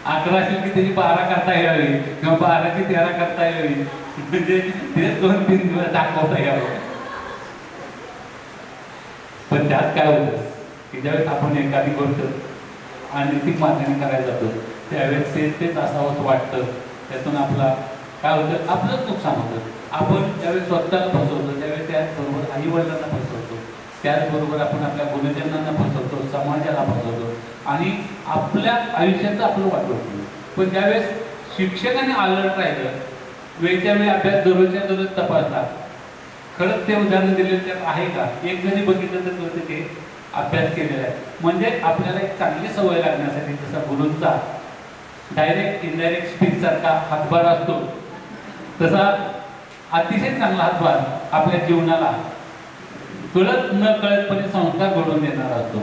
11 असेल की त्याची 12 करता यावी किंवा 12ची 13 करता यावी, म्हणजे ते 2-3 दिवस दाखवता यावं. पण त्यात काय होतं की ज्यावेळेस आपण एखादी गोष्ट अनैतिक मार्गाने करायला जातो त्यावेळेस तेच असावंच वाटतं. त्यातून आपला काय होतं, आपलंच नुकसान होतं. आपण ज्यावेळेस स्वतःला फसवतो त्यावेळेस त्याचबरोबर आई वडिलांना फसवतो, त्याचबरोबर आपण आपल्या गुरुजनांना फसवतो, समाजाला फसवतो आणि आपल्या आयुष्याचं आपलं वाटवतो. पण ज्यावेळेस शिक्षकाने अलर्ट राहिलं, वेळच्या वेळी अभ्यास दररोजच्या दररोज तपासला, खरंच ते उदाहरण दिलेलं त्यात आहे का? एक जरी बघितलं तर कळतं की अभ्यास केलेला आहे. म्हणजे आपल्याला एक चांगली सवय लागण्यासाठी जसा गुरूंचा डायरेक्ट इनडायरेक्ट स्पीच सारखा हातभार असतो, तसा अतिशय चांगला हातभार आपल्या जीवनाला कळत न कळतपणे संस्कार घडवून देणारा असतो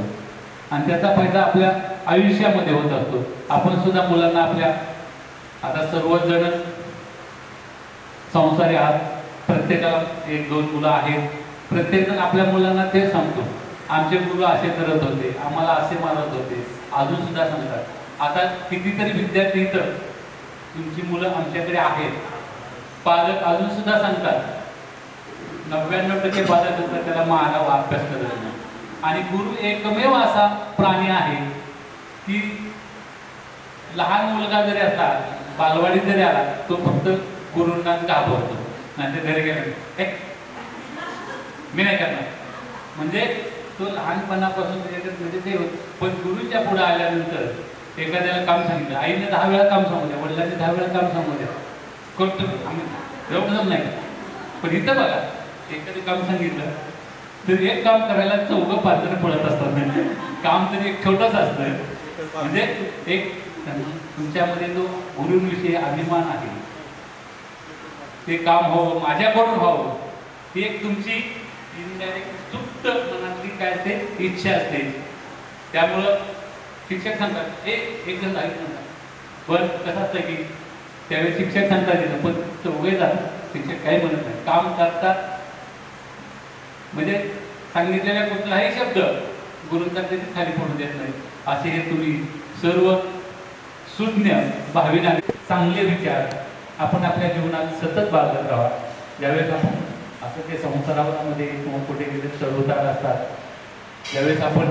आणि त्याचा फायदा आपल्या आयुष्यामध्ये होत असतो. आपण सुद्धा मुलांना आपल्या, आता सर्वच जण संसारी आहात, प्रत्येकाला 1-2 मुलं आहेत, प्रत्येकजण आपल्या मुलांना ते सांगतो, आमचे गुरु असे करत होते, आम्हाला असे मारत होते, अजून सुद्धा सांगतात. आता कितीतरी विद्यार्थी इथं तुमची मुलं आमच्याकडे आहेत, पालक अजून सुद्धा सांगतात. 99% पालक असतात त्याला मारावा, अभ्यास करत नाही. आणि गुरु एकमेव असा प्राणी आहे की लहान मुलगा जरी असला, बालवाडी जरी आला, तो फक्त गुरूंना घाबरतो, नाही तर घरी गेला मी नाही करणार. म्हणजे तो लहानपणापासून म्हणजे ते, पण गुरुच्या पुढे आल्यानंतर एखाद्याला काम सांगितलं, आईने 10 वेळा काम सांगू द्या, वडिलांनी 10 वेळा काम सांगू द्या, करतो आम्ही, एवढं नाही. पण इथं बघा, एखादं काम सांगितलं तर एक काम करायला 4-5 पडत असतात. काम तरी एक छोटंच असतं. म्हणजे एक तुमच्यामध्ये जो गुरूंविषयी अभिमान आहे, ते काम व्हावं, माझ्याकडून व्हावं, ही एक तुमची इनडायरेक्ट सुप्त मनातली काय ते इच्छा असते. त्यामुळं शिक्षक सांगतात, एक जण ऐक म्हणतात, पण कसं असतं की त्यावेळी शिक्षक सांगतात, पण चौघे जातात, शिक्षक काही म्हणत नाही, काम करतात. म्हणजे सांगितलेला कुठलाही शब्द गुरूंचा कधी खाली पडू देत नाही. असे हे तुम्ही सर्व सुज्ञ भावी नागरिक, चांगले विचार आपण आपल्या जीवनात सतत बाळगत राहा. ज्यावेळेस आपण असं ते संसारामध्ये किंवा कुठे गेले चढउतार असतात, ज्यावेळेस आपण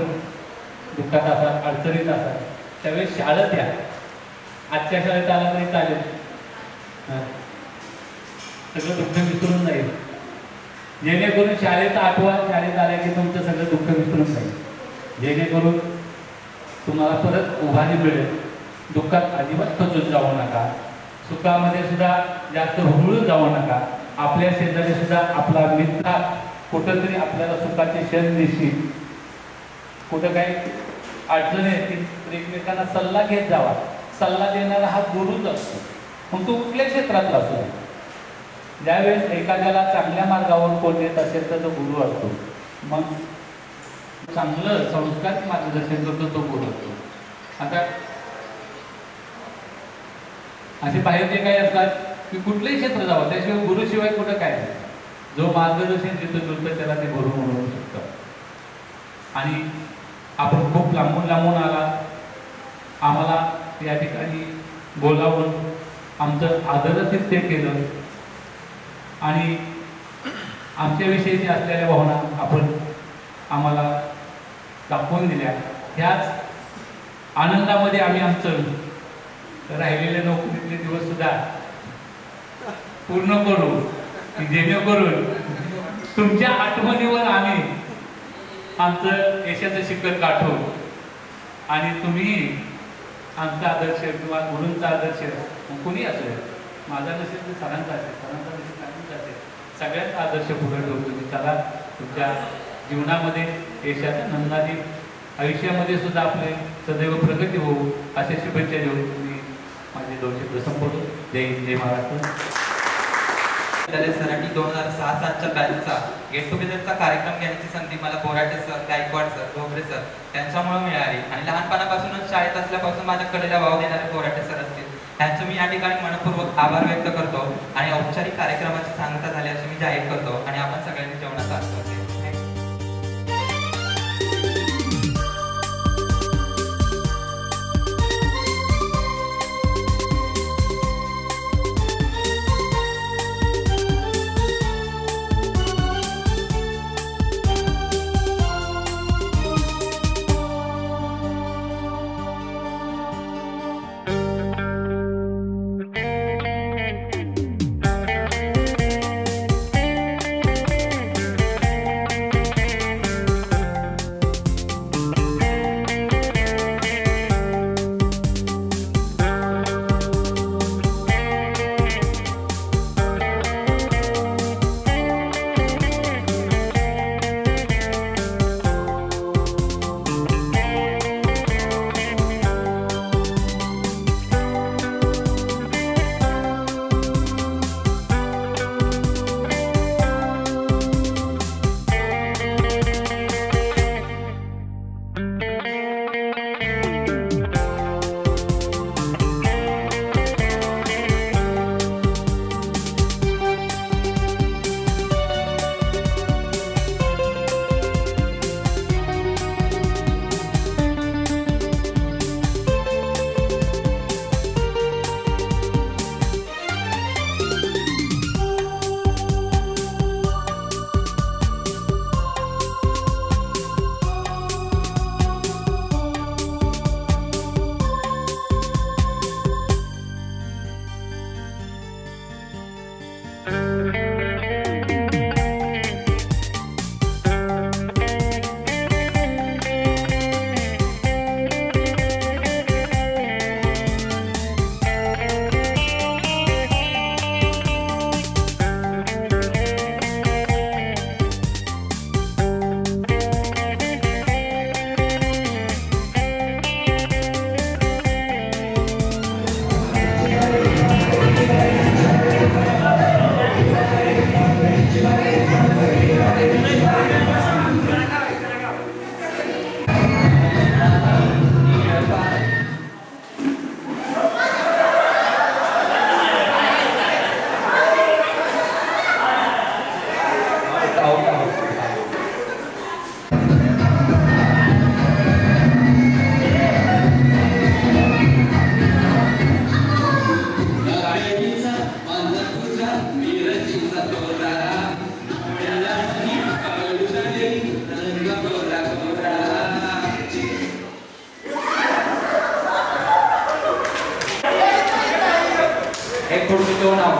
दुःखात असाल, अडचणीत असाल, त्यावेळेस शाळेत या. आजच्या शाळेत आला तरी चालेल, सगळं दुःख विसरून जाईल. जेणेकरून शाळेत आठवा, शाळेत आल्या की तुमचं सगळं दुःख विसरून जाईल, जेणेकरून तुम्हाला परत उभारी मिळेल. दुःखात अजिबात खचून जाऊ नका, सुखामध्ये सुद्धा जास्त हुरळून जाऊ नका. आपल्या शेजारी सुद्धा आपला मित्र कुठंतरी आपल्याला सुखाचे क्षण दिसतील, कुठं काही अडचण येतील तर एकमेकांना सल्ला घेत जावा. सल्ला देणारा हा गुरुच असतो, मग तो कुठल्या क्षेत्रातला असतो. ज्यावेळेस एखाद्याला चांगल्या मार्गावर कोण येत असेल तर तो गुरु असतो. मग चांगलं संस्कार मार्गदर्शन करतो तो गुरु असतो. आता असे बाहेरचे काही असतात की कुठलंही क्षेत्र जावं, त्याशिवाय गुरुशिवाय कुठं काय नाही. जो मार्गदर्शन जिथं जुळतं त्याला ते गुरु म्हणू शकतं. आणि आपण खूप लांबून आला, आम्हाला या ठिकाणी बोलावून आमचं आदरातिथ्य केलं आणि आमच्याविषयी असलेल्या भावना आपण आम्हाला दाखवून दिल्या. ह्याच आनंदामध्ये आम्ही आमचं राहिलेले नोकरीतले दिवस सुद्धा पूर्ण करू, जेणेकरून तुमच्या आठवणीवर आम्ही आमचं यशाचं शिखर गाठू आणि तुम्ही आमचा आदर्श किंवा गुरूंचा आदर्श कुणी असेल, माझा नसेल तर सरांचा असेल, सरांचा नसेल काहीच असेल, सगळ्यांचा आदर्श पुढे ठेवून तुम्ही चला तुमच्या जीवनामध्ये यशाच्या नंदाने आयुष्यामध्ये सुद्धा आपले सदैव प्रगती होऊ अशा शुभेच्छा देऊन तुम्ही माझे 2 शब्द संपवतो. जय हिंद, जय महाराष्ट्र. सरांनी 2006-07च्या बॅचचा गेट टुगेदरचा कार्यक्रम घेण्याची संधी मला Borate sir, Gaikwad sir, Dongre sir त्यांच्यामुळे मिळाली. आणि लहानपणापासूनच शाळेत असल्यापासून माझ्या कलेला वाव देणारे बोराटे सर असतील, त्यांचं मी या ठिकाणी मनपूर्वक आभार व्यक्त करतो. आणि औपचारिक कार्यक्रमाची सांगता झाली अशी मी जाहीर करतो आणि आपण सगळ्यांनी जेवणाचा आस्वाद घेऊ. Thank you.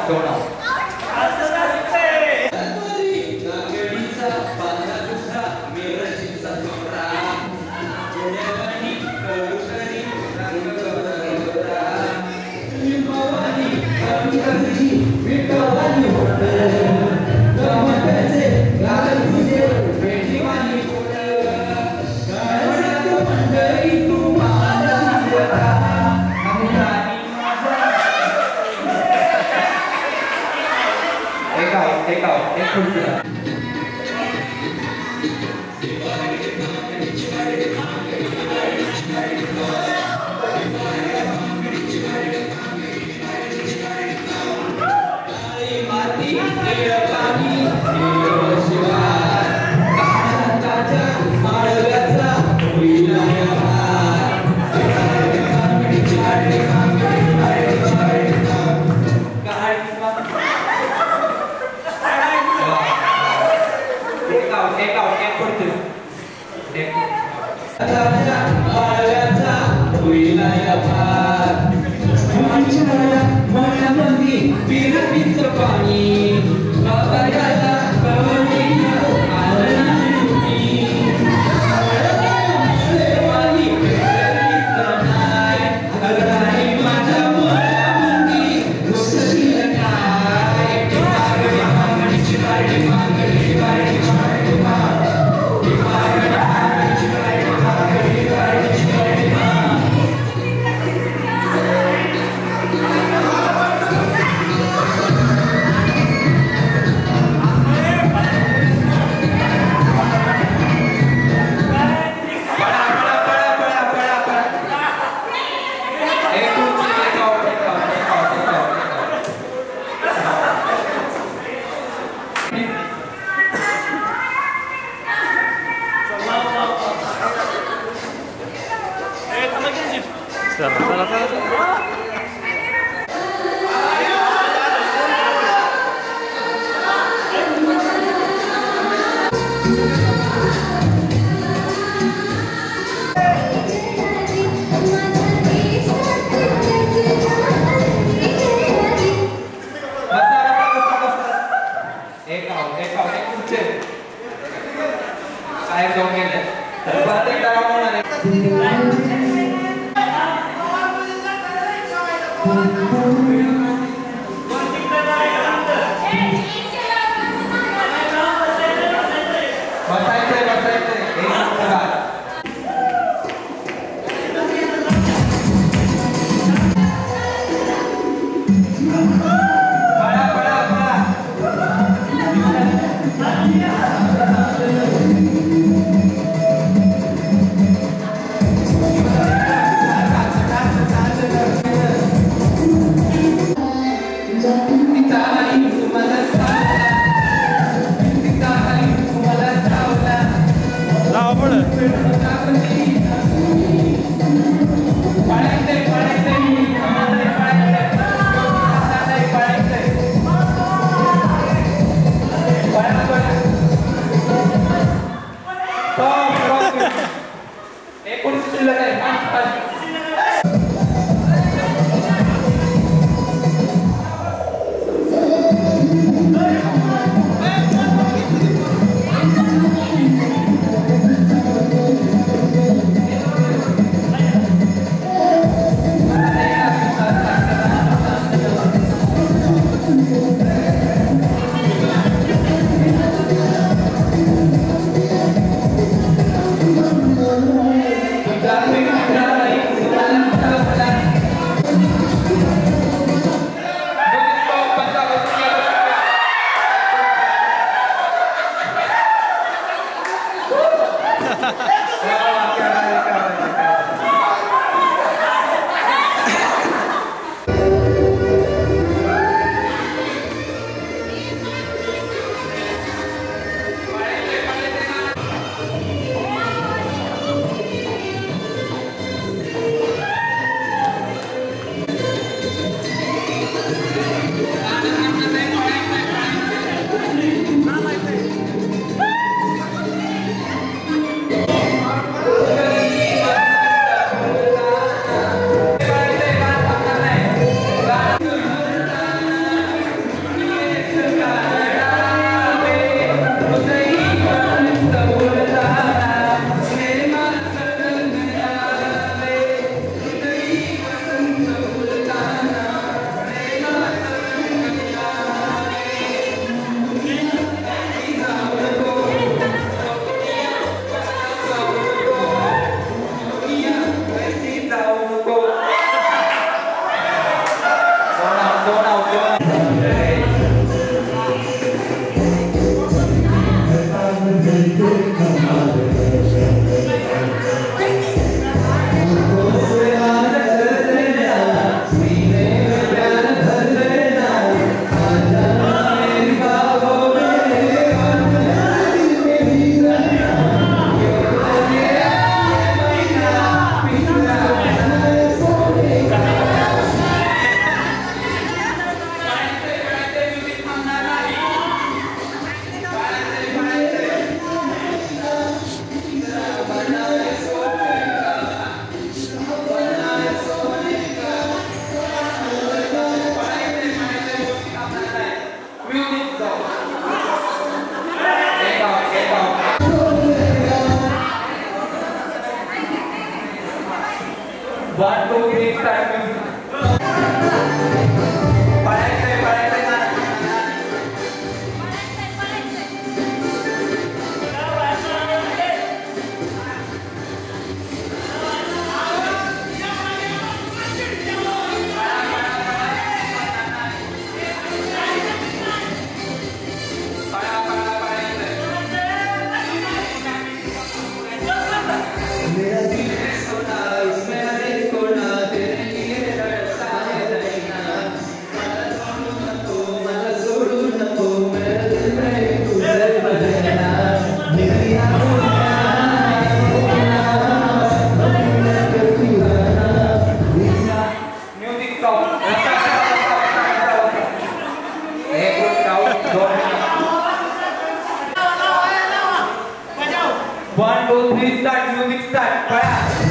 1 2 3 start music start पळा